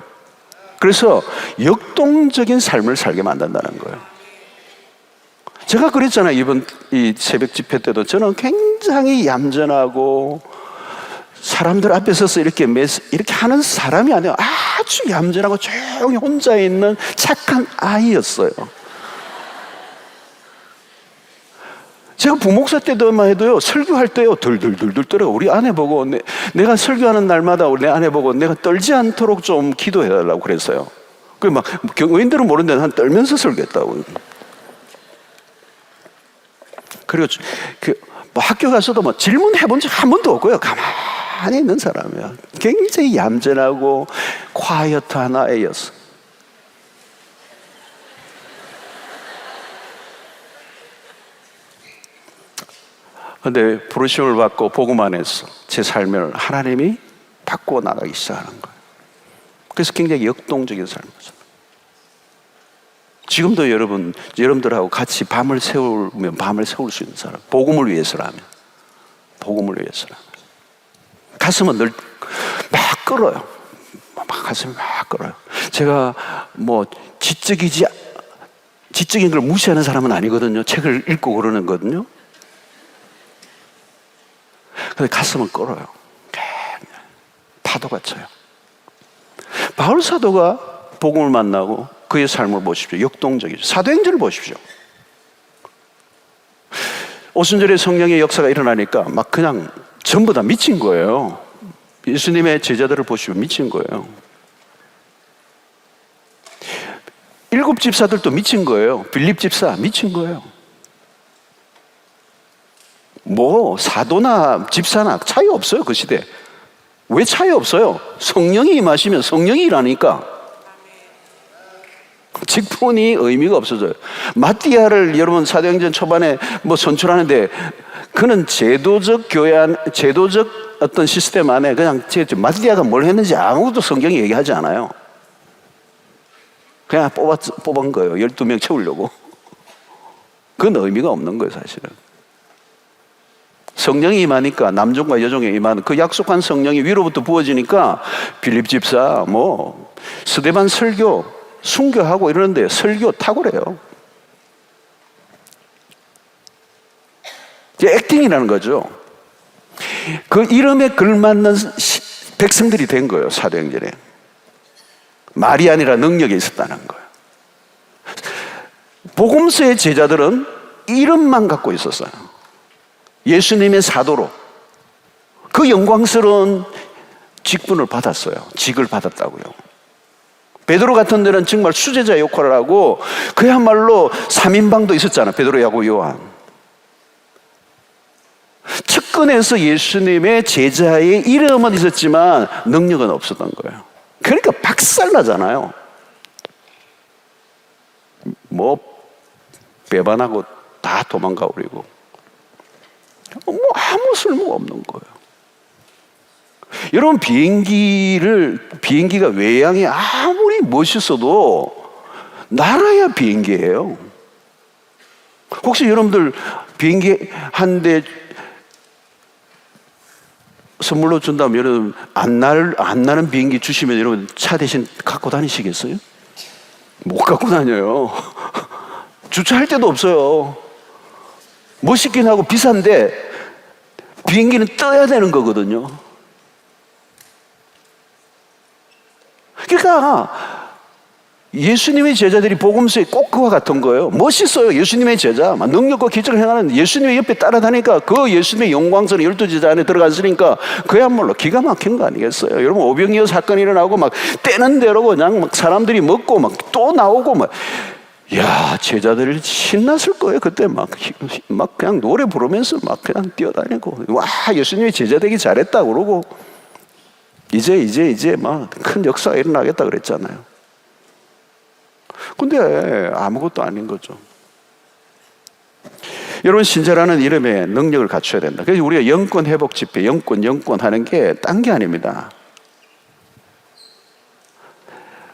그래서 역동적인 삶을 살게 만든다는 거예요. 제가 그랬잖아요. 이번 이 새벽 집회 때도 저는 굉장히 얌전하고 사람들 앞에 서서 이렇게 하는 사람이 아니에요. 아주 얌전하고 조용히 혼자 있는 착한 아이였어요. 제가 부목사 때도만 해도요, 설교할 때요, 덜덜덜덜 떨어요. 우리 아내 보고, 내가 설교하는 날마다 우리 아내 보고 내가 떨지 않도록 좀 기도해달라고 그랬어요. 막, 교인들은 모르는데 난 떨면서 설교했다고. 그리고 뭐 학교 가서도 뭐 질문해본 적 한 번도 없고요. 가만히 있는 사람이야. 굉장히 얌전하고 콰이어트한 아이였어. 그런데 부르심을 받고 복음 안에서 제 삶을 하나님이 바꾸어 나가기 시작하는 거예요. 그래서 굉장히 역동적인 삶이죠. 지금도 여러분들하고 같이 밤을 세우면 밤을 세울 수 있는 사람, 복음을 위해서라면, 가슴은 늘 막 끓어요. 가슴이 막 끓어요. 제가 뭐 지적인 걸 무시하는 사람은 아니거든요. 책을 읽고 그러는 거거든요. 근데 가슴은 끓어요. 파도가 쳐요. 바울 사도가 복음을 만나고 그의 삶을 보십시오. 역동적이죠. 사도행전을 보십시오. 오순절에 성령의 역사가 일어나니까 막 그냥 전부 다 미친 거예요. 예수님의 제자들을 보시면 미친 거예요. 7 집사들도 미친 거예요. 빌립 집사 미친 거예요. 뭐 사도나 집사나 차이 없어요. 그 시대. 왜 차이 없어요? 성령이 임하시면 성령이 일하니까. 직분이 의미가 없어져요. 마띠아를 여러분 사도행전 초반에 뭐 선출하는데 그는 제도적 어떤 시스템 안에 그냥 마띠아가 뭘 했는지 아무것도 성경이 얘기하지 않아요. 그냥 뽑은 거예요. 12명 채우려고. 그건 의미가 없는 거예요, 사실은. 성령이 임하니까 남종과 여종에 임하는 그 약속한 성령이 위로부터 부어지니까 빌립 집사, 뭐 스데반 설교, 순교하고 이러는데 설교 탁월해요. 이제 액팅이라는 거죠. 그 이름에 걸맞는 백성들이 된 거예요, 사도행전에. 말이 아니라 능력이 있었다는 거예요. 복음서의 제자들은 이름만 갖고 있었어요. 예수님의 사도로 그 영광스러운 직분을 받았어요. 직을 받았다고요. 베드로 같은 데는 정말 수제자 역할을 하고 그야말로 3인방도 있었잖아요. 베드로, 야고보, 요한. 측근에서 예수님의 제자의 이름은 있었지만 능력은 없었던 거예요. 그러니까 박살나잖아요. 뭐 배반하고 다 도망가 버리고 뭐 아무 쓸모가 없는 거예요. 여러분, 비행기가 외양이 아무리 멋있어도 날아야 비행기예요. 혹시 여러분들 비행기 한 대 선물로 준다면 여러분 안 나는 비행기 주시면 여러분 차 대신 갖고 다니시겠어요? 못 갖고 다녀요. 주차할 데도 없어요. 멋있긴 하고 비싼데 비행기는 떠야 되는 거거든요. 그러니까 예수님의 제자들이 복음서에 꼭 그와 같은 거예요. 멋있어요. 예수님의 제자, 능력과 기적을 행하는 예수님의 옆에 따라다니까 그 예수님의 영광스러운 12제자 안에 들어갔으니까 그야말로 기가 막힌 거 아니겠어요? 여러분 오병이어 사건이 일어나고 막 때는 대로 그냥 막 사람들이 먹고 막 또 나오고 막 야, 제자들이 신났을 거예요. 그때 막 그냥 노래 부르면서 막 그냥 뛰어다니고 와, 예수님이 제자 되기 잘했다 그러고 이제 막 큰 역사가 일어나겠다 그랬잖아요. 근데 아무것도 아닌 거죠. 여러분 신자라는 이름에 능력을 갖춰야 된다. 그래서 우리가 영권 회복 집회, 영권 하는 게 딴 게 아닙니다.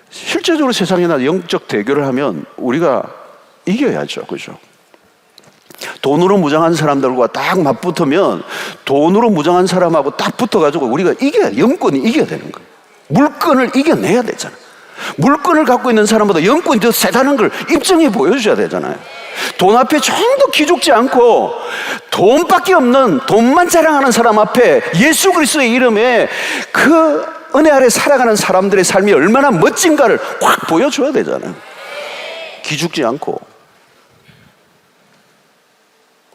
실제적으로 세상에 나 영적 대결을 하면 우리가 이겨야죠. 그죠? 돈으로 무장한 사람들과 딱 맞붙으면 돈으로 무장한 사람하고 딱 붙어가지고 우리가 영권이 이겨야 되는 거예요. 물건을 이겨내야 되잖아요. 물건을 갖고 있는 사람보다 영권이 더 세다는 걸 입증해 보여줘야 되잖아요. 돈 앞에 좀 더 기죽지 않고 돈밖에 없는 돈만 자랑하는 사람 앞에 예수 그리스도의 이름에 그 은혜 아래 살아가는 사람들의 삶이 얼마나 멋진가를 확 보여줘야 되잖아요. 기죽지 않고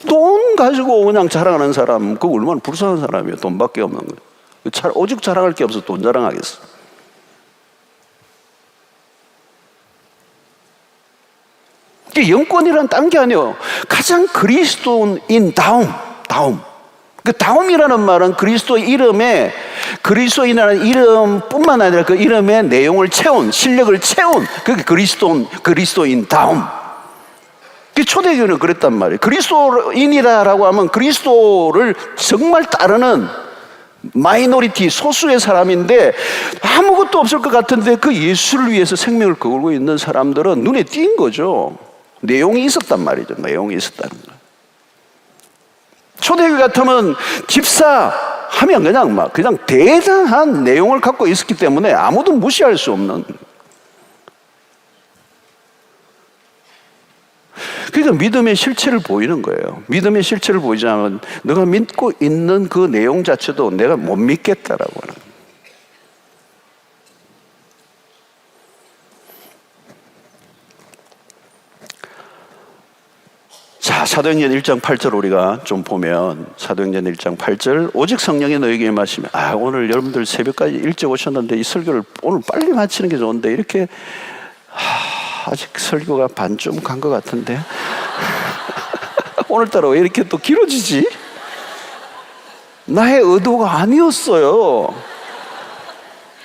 돈 가지고 그냥 자랑하는 사람 그거 얼마나 불쌍한 사람이에요. 돈밖에 없는 거예요. 오직 자랑할 게 없어서 돈 자랑하겠어. 영권이란 딴 게 아니에요. 가장 그리스도인 다움. 그 다움이라는 말은 그리스도의 이름에 그리스도인이라는 이름뿐만 아니라 그 이름의 내용을 채운 실력을 채운 그게 그리스도인 다움. 그 초대교회는 그랬단 말이에요. 그리스도인이라고 하면 그리스도를 정말 따르는 마이너리티 소수의 사람인데 아무것도 없을 것 같은데 그 예수를 위해서 생명을 걸고 있는 사람들은 눈에 띈 거죠. 내용이 있었단 말이죠. 내용이 있었다는 거예요. 초대교회 같으면 집사 하면 그냥 대단한 내용을 갖고 있었기 때문에 아무도 무시할 수 없는. 그러니까 믿음의 실체를 보이는 거예요. 믿음의 실체를 보이지 않으면 너가 믿고 있는 그 내용 자체도 내가 못 믿겠다라고 하는 거예요. 자, 사도행전 1장 8절 우리가 좀 보면 사도행전 1장 8절 오직 성령이 너에게 임하시면 오늘 여러분들 새벽까지 일찍 오셨는데 이 설교를 오늘 빨리 마치는 게 좋은데 이렇게 아직 설교가 반쯤 간 것 같은데 오늘따라 왜 이렇게 또 길어지지? 나의 의도가 아니었어요.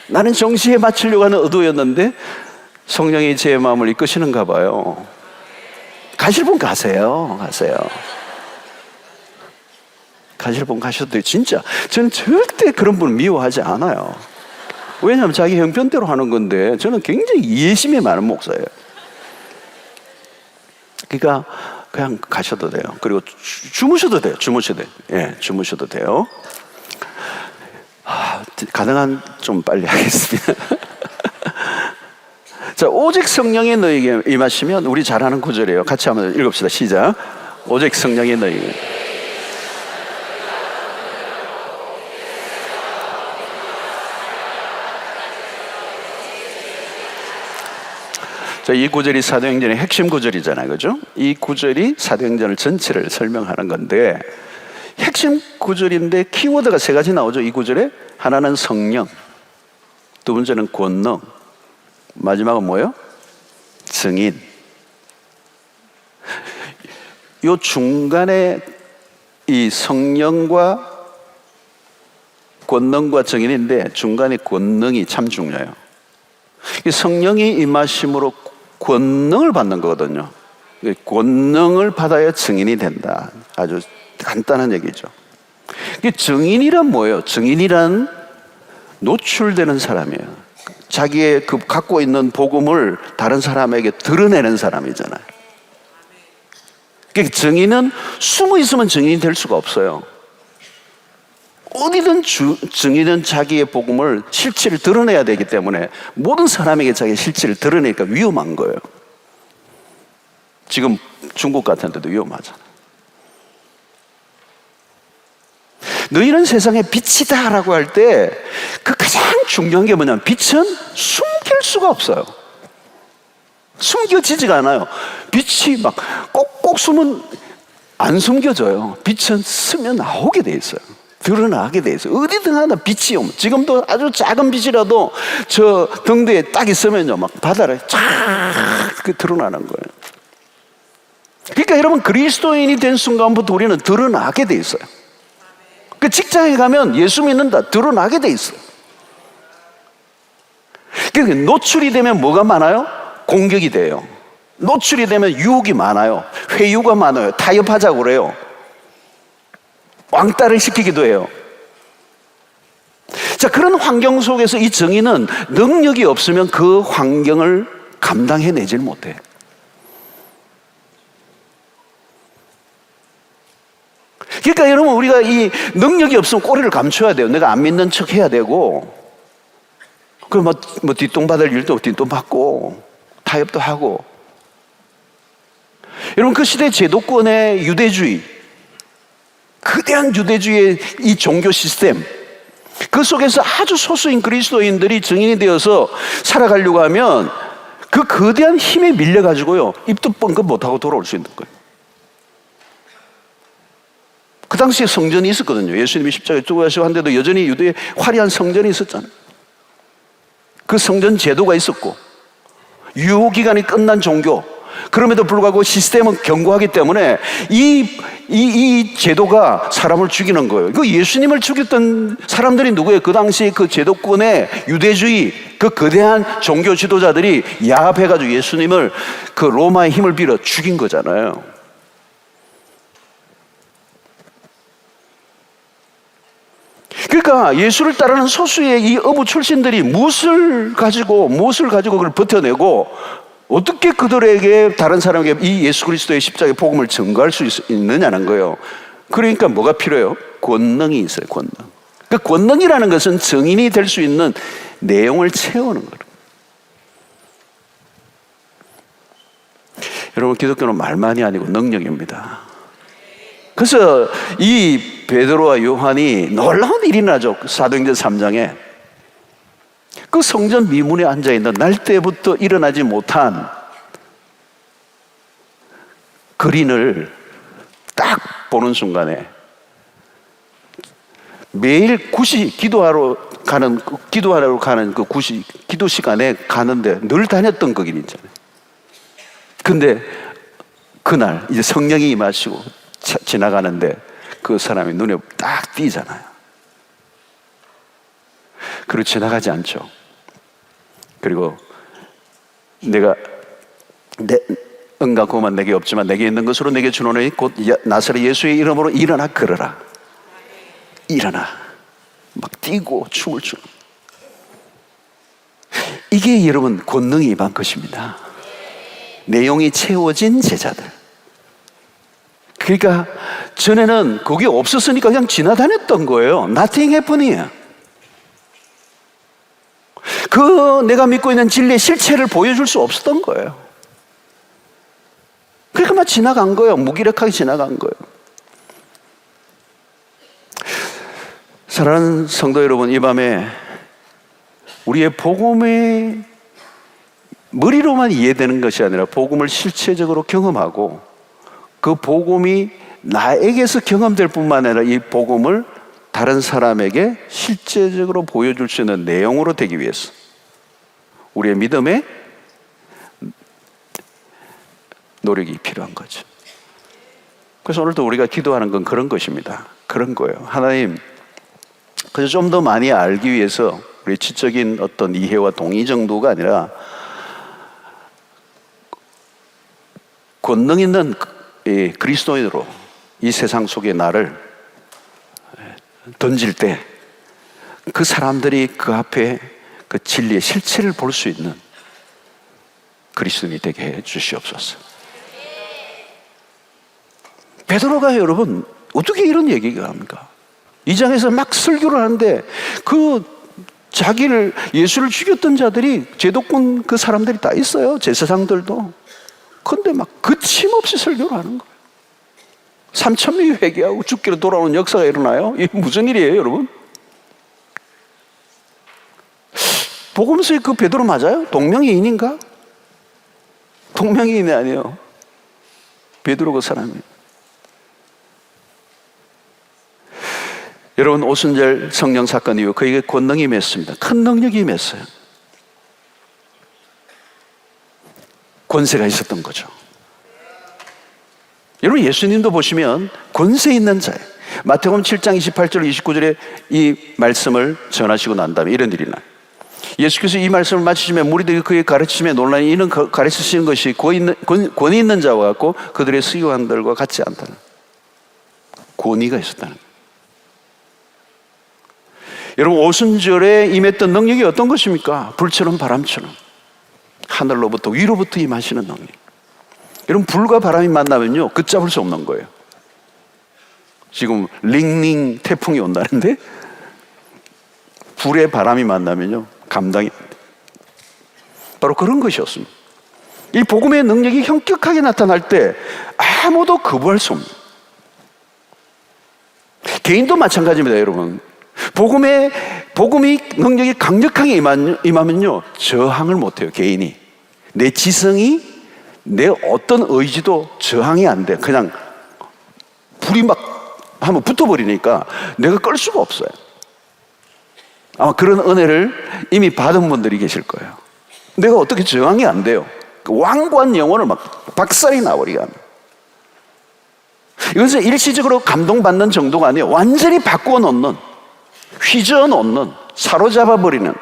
나는 정시에 마치려고 하는 의도였는데 성령이 제 마음을 이끄시는가 봐요. 가실 분 가세요. 가실 분 가셔도 돼요. 진짜 저는 절대 그런 분 미워하지 않아요. 왜냐하면 자기 형편대로 하는 건데 저는 굉장히 이해심이 많은 목사예요. 그러니까 그냥 가셔도 돼요. 그리고 주무셔도 돼요. 예, 주무셔도 돼요. 가능한 좀 빨리 하겠습니다. 자, 오직 성령이 너에게 임하시면 우리 잘 아는 구절이에요. 같이 한번 읽읍시다. 시작. 오직 성령이 너에게. 자, 이 구절이 사도행전의 핵심 구절이잖아요. 그죠? 이 구절이 사도행전을 전체를 설명하는 건데 핵심 구절인데 키워드가 세 가지 나오죠. 이 구절에 하나는 성령, 두 번째는 권능, 마지막은 뭐예요? 증인. 요 중간에 이 성령과 권능과 증인인데 중간에 권능이 참 중요해요. 이 성령이 임하심으로 권능을 받는 거거든요. 권능을 받아야 증인이 된다. 아주 간단한 얘기죠. 증인이란 뭐예요? 증인이란 노출되는 사람이에요. 자기의 그 갖고 있는 복음을 다른 사람에게 드러내는 사람이잖아요. 그러니까 증인은 숨어 있으면 증인이 될 수가 없어요. 어디든 증인은 자기의 복음을 실체를 드러내야 되기 때문에 모든 사람에게 자기의 실체를 드러내니까 위험한 거예요. 지금 중국 같은 데도 위험하잖아요. 너희는 세상의 빛이다 라고 할 때 그 가장 중요한 게 뭐냐면 빛은 숨길 수가 없어요. 숨겨지지가 않아요. 빛이 막 꼭꼭 숨은 안 숨겨져요. 빛은 스며 나오게 돼 있어요. 드러나게 돼 있어요. 어디든 하나 빛이 오면, 지금도 아주 작은 빛이라도 저 등대에 딱 있으면요 막 바다를 쫙 드러나는 거예요. 그러니까 여러분, 그리스도인이 된 순간부터 우리는 드러나게 돼 있어요. 그 직장에 가면 예수 믿는다 드러나게 돼 있어요. 그러니까 노출이 되면 뭐가 많아요? 공격이 돼요. 노출이 되면 유혹이 많아요. 회유가 많아요. 타협하자고 그래요. 왕따를 시키기도 해요. 자, 그런 환경 속에서 이 증인은 능력이 없으면 그 환경을 감당해내질 못해. 그러니까 여러분, 우리가 이 능력이 없으면 꼬리를 감춰야 돼요. 내가 안 믿는 척 해야 되고, 그럼 뭐 뒷돈받을 일도 뒷돈 받고 타협도 하고. 여러분, 그 시대 제도권의 유대주의, 거대한 유대주의의 이 종교 시스템, 그 속에서 아주 소수인 그리스도인들이 증인이 되어서 살아가려고 하면 그 거대한 힘에 밀려가지고요 입도 뻥긋 못하고 돌아올 수 있는 거예요. 그 당시에 성전이 있었거든요. 예수님이 십자가에 죽으시고 한데도 여전히 유대에 화려한 성전이 있었잖아요. 그 성전 제도가 있었고, 유효기간이 끝난 종교, 그럼에도 불구하고 시스템은 견고하기 때문에 이 제도가 사람을 죽이는 거예요. 그 예수님을 죽였던 사람들이 누구예요? 그 당시 그 제도권의 유대주의 그 거대한 종교 지도자들이 야합해가지고 예수님을 그 로마의 힘을 빌어 죽인 거잖아요. 그러니까 예수를 따르는 소수의 이 어부 출신들이 무엇을 가지고 그걸 버텨내고 어떻게 그들에게, 다른 사람에게 이 예수 그리스도의 십자가의 복음을 증거할 수 있느냐는 거예요. 그러니까 뭐가 필요해요? 권능이 있어요. 권능. 그 권능이라는 것은 증인이 될 수 있는 내용을 채우는 거예요. 여러분, 기독교는 말만이 아니고 능력입니다. 그래서 이 베드로와 요한이 놀라운 일이 나죠. 사도행전 3장에 그 성전 미문에 앉아있는 날 때부터 일어나지 못한 그린을 딱 보는 순간에 매일 9시 기도하러 가는 그 9시 기도 시간에 가는데 늘 다녔던 그 길 있잖아요. 근데 그날 이제 성령이 임하시고 지나가는데 그 사람이 눈에 딱 띄잖아요. 그리고 지나가지 않죠. 그리고 내가 은과 고만 내게 없지만 내게 있는 것으로 내게 주노니 곧 나사렛 예수의 이름으로 일어나 걸어라. 일어나. 막 뛰고 춤을 추는. 이게 여러분 권능이 임한 것입니다. 내용이 채워진 제자들. 그러니까 전에는 그게 없었으니까 그냥 지나다녔던 거예요. Nothing happening이에요. 그 내가 믿고 있는 진리의 실체를 보여줄 수 없었던 거예요. 그러니까 막 지나간 거예요. 무기력하게 지나간 거예요. 사랑하는 성도 여러분, 이 밤에 우리의 복음이 머리로만 이해되는 것이 아니라 복음을 실체적으로 경험하고 그 복음이 나에게서 경험될 뿐만 아니라 이 복음을 다른 사람에게 실제적으로 보여줄 수 있는 내용으로 되기 위해서 우리의 믿음에 노력이 필요한 거죠. 그래서 오늘도 우리가 기도하는 건 그런 것입니다. 그런 거예요. 하나님, 그래서 좀 더 많이 알기 위해서 우리 지적인 어떤 이해와 동의 정도가 아니라 권능 있는 그리스도인으로 이 세상 속에 나를 던질 때 그 사람들이 그 앞에 그 진리의 실체를 볼 수 있는 그리스도인이 되게 해 주시옵소서. 베드로가 여러분 어떻게 이런 얘기가 합니까? 2장에서 막 설교를 하는데 그 자기를 예수를 죽였던 자들이 제도권 그 사람들이 다 있어요. 제사장들도. 그런데 막 거침없이 설교를 하는 거예요. 3,000명이 회개하고 죽기로 돌아오는 역사가 일어나요. 이게 무슨 일이에요, 여러분? 복음서의 그 베드로 맞아요? 동명이인인가? 동명이인이 아니에요. 베드로 그 사람이. 여러분, 오순절 성령 사건 이후 그에게 권능이 임했습니다. 큰 능력이 임했어요. 권세가 있었던 거죠. 여러분, 예수님도 보시면 권세 있는 자예요. 마태복음 7장 28절 29절에 이 말씀을 전하시고 난 다음에 이런 일이 나요. 예수께서 이 말씀을 마치시면 무리들이 그의 가르치심에 놀라니 이는 가르치시는 것이 권위 있는 자와 같고 그들의 수요한들과 같지 않다는, 권위가 있었다는 거예요. 여러분, 오순절에 임했던 능력이 어떤 것입니까? 불처럼 바람처럼 하늘로부터 위로부터 임하시는 능력. 여러분, 불과 바람이 만나면요 걷잡을 수 없는 거예요. 지금 링링 태풍이 온다는데 불의 바람이 만나면요 감당이 안 돼요. 바로 그런 것이었습니다. 이 복음의 능력이 현격하게 나타날 때 아무도 거부할 수 없는, 개인도 마찬가지입니다. 여러분, 복음이 능력이 강력하게 임하면요 저항을 못해요. 개인이, 내 지성이, 내 어떤 의지도 저항이 안 돼. 그냥 불이 막 한번 붙어버리니까 내가 끌 수가 없어요. 아마 그런 은혜를 이미 받은 분들이 계실 거예요. 내가 어떻게 저항이 안 돼요. 그 완고한 영혼을 막 박살이 나버리게 합니다. 이것은 일시적으로 감동받는 정도가 아니에요. 완전히 바꾸어 놓는, 휘저어 놓는, 사로잡아 버리는.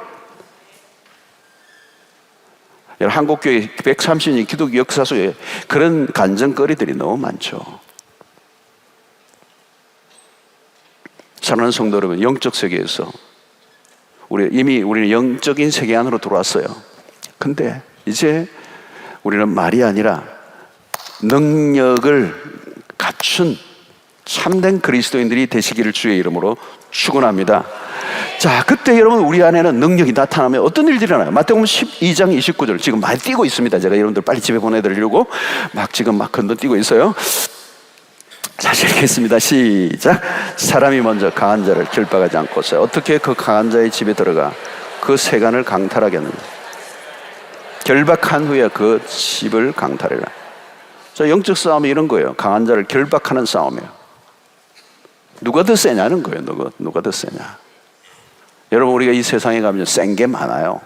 한국교회 130년 기독교 역사 속에 그런 간증거리들이 너무 많죠. 사랑하는 성도 여러분, 영적 세계에서 우리는 영적인 세계 안으로 들어왔어요. 근데 이제 우리는 말이 아니라 능력을 갖춘 참된 그리스도인들이 되시기를 주의 이름으로 축원합니다. 자, 그때 여러분 우리 안에는 능력이 나타나면 어떤 일들이 일어나요? 마태복음 12장 29절 지금 많이 띄고 있습니다. 제가 여러분들 빨리 집에 보내드리려고 지금 건너뛰고 있어요. 다시 읽겠습니다. 시작. 사람이 먼저 강한 자를 결박하지 않고서 어떻게 그 강한 자의 집에 들어가 그 세간을 강탈하겠느냐. 결박한 후에 그 집을 강탈해라. 자, 영적 싸움이 이런 거예요. 강한 자를 결박하는 싸움이에요. 누가 더 세냐는 거예요. 누가 더 세냐. 여러분, 우리가 이 세상에 가면 센 게 많아요.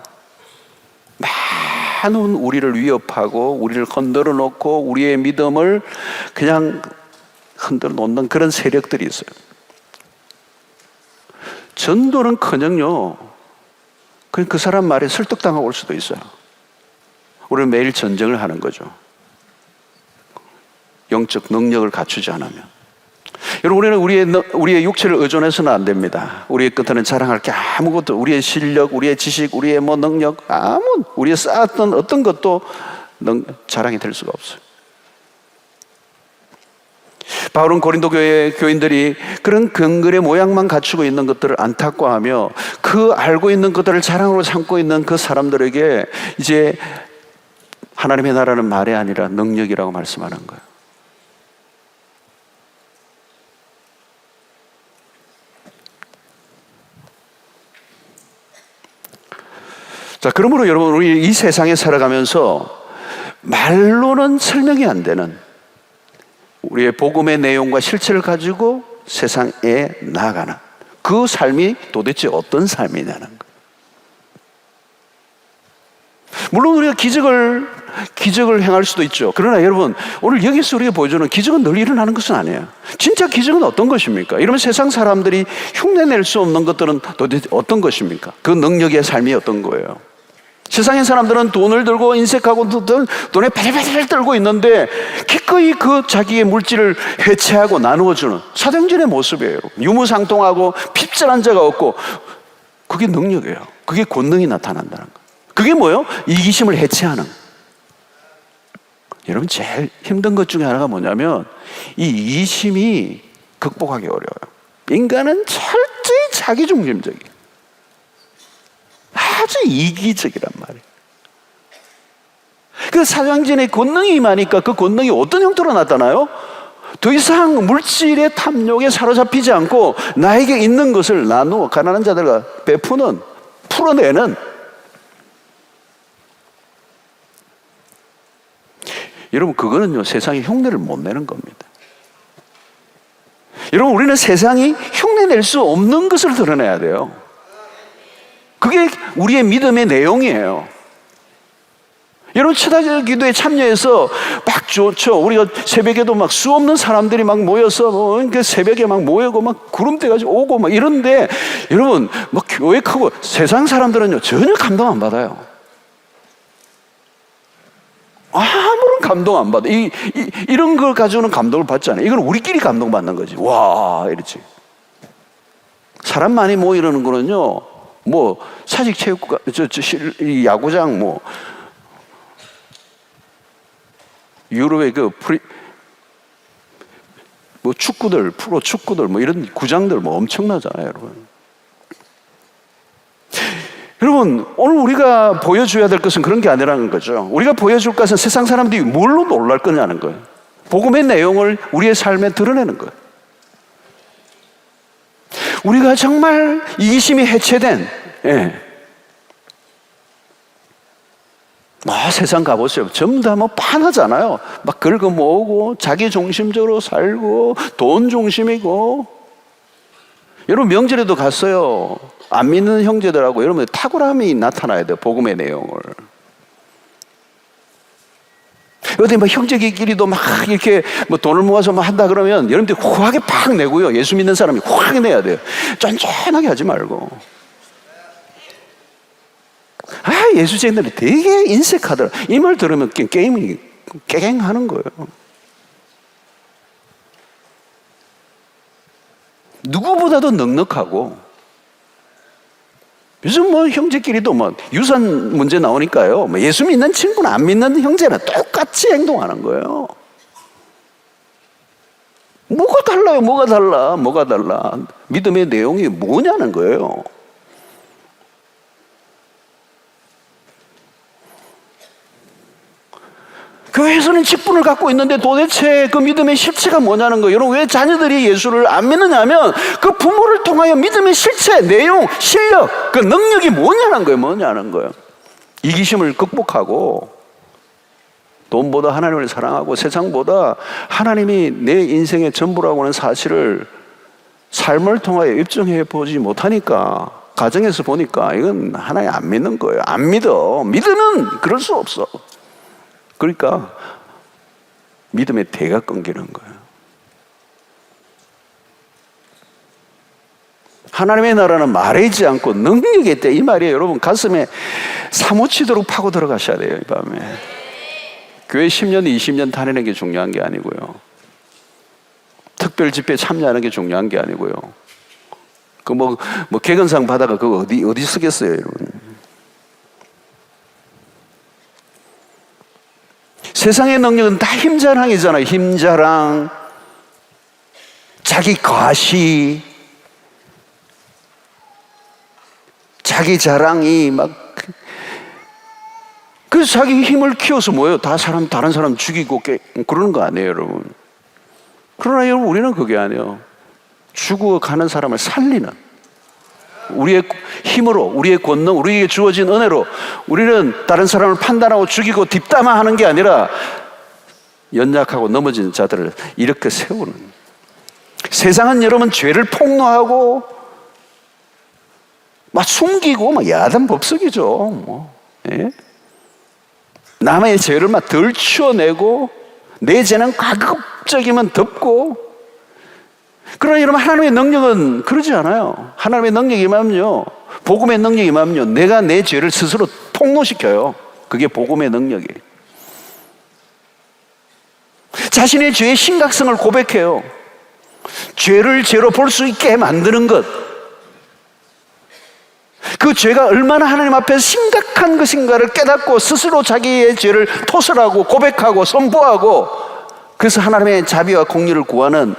많은 우리를 위협하고 우리를 흔들어 놓고 우리의 믿음을 그냥 흔들어 놓는 그런 세력들이 있어요. 전도는커녕요 그 사람 말에 설득당하고 올 수도 있어요. 우리는 매일 전쟁을 하는 거죠. 영적 능력을 갖추지 않으면. 여러분, 우리는 우리의 육체를 의존해서는 안 됩니다. 우리의 끝에는 자랑할 게 아무것도, 우리의 실력, 우리의 지식, 우리의 능력, 우리의 쌓았던 어떤 것도 자랑이 될 수가 없어요. 바울은 고린도 교회 교인들이 그런 근근의 모양만 갖추고 있는 것들을 안타까워하며 그 알고 있는 것들을 자랑으로 삼고 있는 그 사람들에게 이제 하나님의 나라는 말이 아니라 능력이라고 말씀하는 거예요. 자, 그러므로 여러분, 우리 이 세상에 살아가면서 말로는 설명이 안 되는 우리의 복음의 내용과 실체를 가지고 세상에 나아가는 그 삶이 도대체 어떤 삶이냐는 거예요. 물론 우리가 기적을 행할 수도 있죠. 그러나 여러분, 오늘 여기서 우리가 보여주는 기적은 늘 일어나는 것은 아니에요. 진짜 기적은 어떤 것입니까? 이러면 세상 사람들이 흉내낼 수 없는 것들은 도대체 어떤 것입니까? 그 능력의 삶이 어떤 거예요? 세상의 사람들은 돈을 들고 인색하고 돈에 바들바들 떨고 있는데 기꺼이 그 자기의 물질을 회체하고 나누어주는 사도행전의 모습이에요. 유무상통하고 핍절한 자가 없고, 그게 능력이에요. 그게 권능이 나타난다는 거. 그게 뭐예요? 이기심을 해체하는. 여러분 제일 힘든 것 중에 하나가 뭐냐면 이 이기심이 극복하기 어려워요. 인간은 철저히 자기중심적이에요. 아주 이기적이란 말이에요. 그 사장진의 권능이 임하니까 그 권능이 어떤 형태로 나타나요? 더 이상 물질의 탐욕에 사로잡히지 않고 나에게 있는 것을 나누어 가난한 자들과 베푸는, 풀어내는. 여러분 그거는요 세상에 흉내를 못 내는 겁니다. 여러분 우리는 세상이 흉내낼 수 없는 것을 드러내야 돼요. 그게 우리의 믿음의 내용이에요. 여러분 초대교 기도에 참여해서 막 좋죠. 우리가 새벽에도 막 수 없는 사람들이 막 모여서 그 새벽에 막 모이고 막 구름대 가지고 오고 막 이런데 여러분 막 교회 크고 세상 사람들은요 전혀 감동 안 받아요. 아무런 감동 안 받아. 이런 걸 가지고는 감동을 받지 않아요. 이건 우리끼리 감동받는 거지. 와 이렇지. 사람 많이 모이려는 거는요 뭐 사직체육관 야구장 뭐 유럽의 뭐 축구들, 프로 축구들, 뭐 이런 구장들 뭐 엄청나잖아요, 여러분. 여러분, 오늘 우리가 보여줘야 될 것은 그런 게 아니라는 거죠. 우리가 보여줄 것은 세상 사람들이 뭘로 놀랄 거냐는 거예요. 복음의 내용을 우리의 삶에 드러내는 거예요. 우리가 정말 이기심이 해체된, 세상 가보세요. 전부 다 뭐 판하잖아요. 막 긁어 모으고 자기 중심적으로 살고 돈 중심이고. 여러분 명절에도 갔어요. 안 믿는 형제들하고 여러분 탁월함이 나타나야 돼요. 복음의 내용을. 어디 막 형제끼리도 막 이렇게 뭐 돈을 모아서 막 한다 그러면 여러분들이 후하게 팍 내고요. 예수 믿는 사람이 후하게 내야 돼요. 쫀쫀하게 하지 말고. 예수쟁이들이 되게 인색하더라. 이 말 들으면 게임이 깨갱하는 거예요. 누구보다도 넉넉하고. 요즘 뭐 형제끼리도 뭐 유산 문제 나오니까요. 뭐 예수 믿는 친구나 안 믿는 형제나 똑같이 행동하는 거예요. 뭐가 달라요? 뭐가 달라? 믿음의 내용이 뭐냐는 거예요. 교회에서는 직분을 갖고 있는데 도대체 그 믿음의 실체가 뭐냐는 거예요. 여러분 왜 자녀들이 예수를 안 믿느냐 하면 그 부모를 통하여 믿음의 실체, 내용, 실력, 그 능력이 뭐냐는 거예요. 이기심을 극복하고 돈보다 하나님을 사랑하고 세상보다 하나님이 내 인생의 전부라고 하는 사실을 삶을 통하여 입증해 보지 못하니까 가정에서 보니까 이건 하나님 안 믿는 거예요. 안 믿어. 믿으면 그럴 수 없어. 그러니까 믿음의 대가 끊기는 거예요. 하나님의 나라는 말하지 않고 능력이 있대. 이 말이에요. 여러분 가슴에 사무치도록 파고 들어가셔야 돼요. 이 밤에. 교회 10년, 20년 다니는 게 중요한 게 아니고요. 특별 집회에 참여하는 게 중요한 게 아니고요. 그 뭐 개근상 받아가 그거 어디 쓰겠어요, 여러분. 세상의 능력은 다 힘자랑이잖아요. 힘자랑, 자기 과시, 자기 자랑이 막. 그래서 자기 힘을 키워서 뭐예요? 다른 사람 죽이고 그러는 거 아니에요, 여러분. 그러나 여러분 우리는 그게 아니에요. 죽어가는 사람을 살리는 우리의 힘으로, 우리의 권능, 우리에게 주어진 은혜로 우리는 다른 사람을 판단하고 죽이고 뒷담화하는 게 아니라 연약하고 넘어진 자들을 이렇게 세우는. 세상은 여러분 죄를 폭로하고 막 숨기고 막 야단 법석이죠. 남의 죄를 막 덜 치워내고 내 죄는 가급적이면 덮고. 그러나 여러분 하나님의 능력은 그러지 않아요. 하나님의 능력이 임하면요, 복음의 능력이 임하면요, 내가 내 죄를 스스로 폭로시켜요. 그게 복음의 능력이에요. 자신의 죄의 심각성을 고백해요. 죄를 죄로 볼 수 있게 만드는 것, 그 그 죄가 얼마나 하나님 앞에 심각한 것인가를 깨닫고 스스로 자기의 죄를 토설하고 고백하고 선포하고, 그래서 하나님의 자비와 공의를 구하는,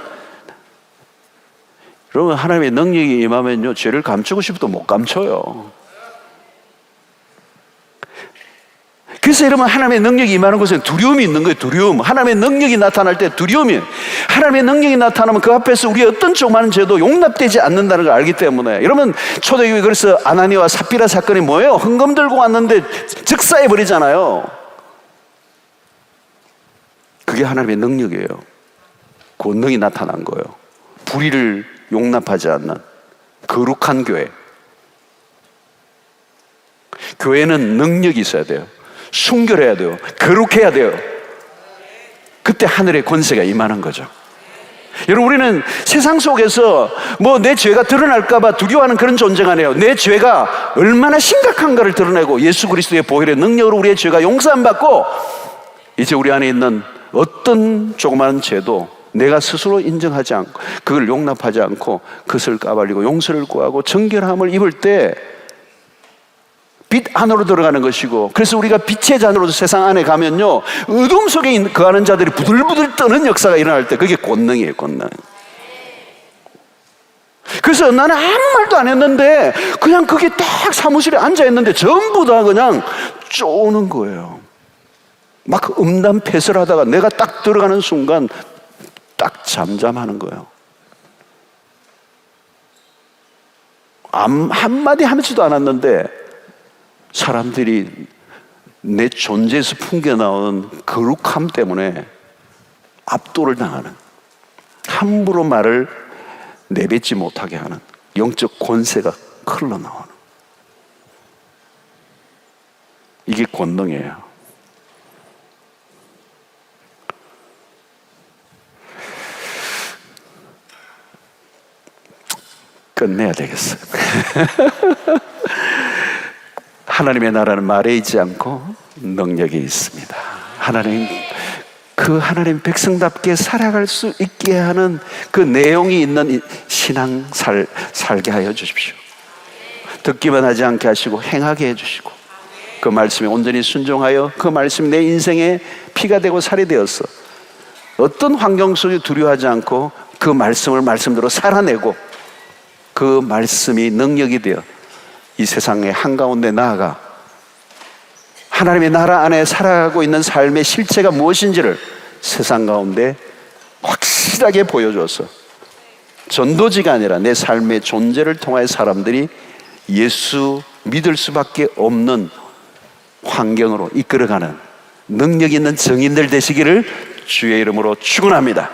여러분 하나님의 능력이 임하면요 죄를 감추고 싶어도 못 감춰요. 그래서 여러분 하나님의 능력이 임하는 곳에 두려움이 있는 거예요. 두려움. 하나님의 능력이 나타날 때 두려움이에요. 하나님의 능력이 나타나면 그 앞에서 우리의 어떤 조그마한 죄도 용납되지 않는다는 걸 알기 때문에, 여러분 초대교회 그래서 아나니와 삽비라 사건이 뭐예요? 헌금 들고 왔는데 즉사해 버리잖아요. 그게 하나님의 능력이에요. 권능이 나타난 거예요. 불의를 용납하지 않는 거룩한 교회. 교회는 능력이 있어야 돼요. 순결해야 돼요. 거룩해야 돼요. 그때 하늘의 권세가 임하는 거죠. 여러분 우리는 세상 속에서 뭐 내 죄가 드러날까 봐 두려워하는 그런 존재가 아니에요. 내 죄가 얼마나 심각한가를 드러내고 예수 그리스도의 보혈의 능력으로 우리의 죄가 용서받고, 이제 우리 안에 있는 어떤 조그마한 죄도 내가 스스로 인정하지 않고 그걸 용납하지 않고 그것을 까발리고 용서를 구하고 정결함을 입을 때 빛 안으로 들어가는 것이고, 그래서 우리가 빛의 자녀로서 세상 안에 가면요 어둠 속에 거하는 자들이 부들부들 떠는 역사가 일어날 때 그게 권능이에요. 권능. 그래서 나는 아무 말도 안 했는데 그냥 그게 딱 사무실에 앉아있는데 전부 다 그냥 쪼는 거예요. 막 음담패설하다가 내가 딱 들어가는 순간 딱 잠잠하는 거예요. 한마디 하지도 않았는데 사람들이 내 존재에서 풍겨나오는 거룩함 때문에 압도를 당하는, 함부로 말을 내뱉지 못하게 하는 영적 권세가 흘러나오는, 이게 권능이에요. 끝내야 되겠어요. 하나님의 나라는 말에 있지 않고 능력이 있습니다. 하나님 백성답게 살아갈 수 있게 하는 그 내용이 있는 신앙 살게 하여 주십시오. 듣기만 하지 않게 하시고 행하게 해주시고, 그 말씀에 온전히 순종하여 그 말씀이 내 인생에 피가 되고 살이 되어서 어떤 환경 속에 두려워하지 않고 그 말씀을 말씀대로 살아내고, 그 말씀이 능력이 되어 이 세상의 한가운데 나아가 하나님의 나라 안에 살아가고 있는 삶의 실체가 무엇인지를 세상 가운데 확실하게 보여줘서 전도지가 아니라 내 삶의 존재를 통하여 사람들이 예수 믿을 수밖에 없는 환경으로 이끌어가는 능력 있는 증인들 되시기를 주의 이름으로 축원합니다.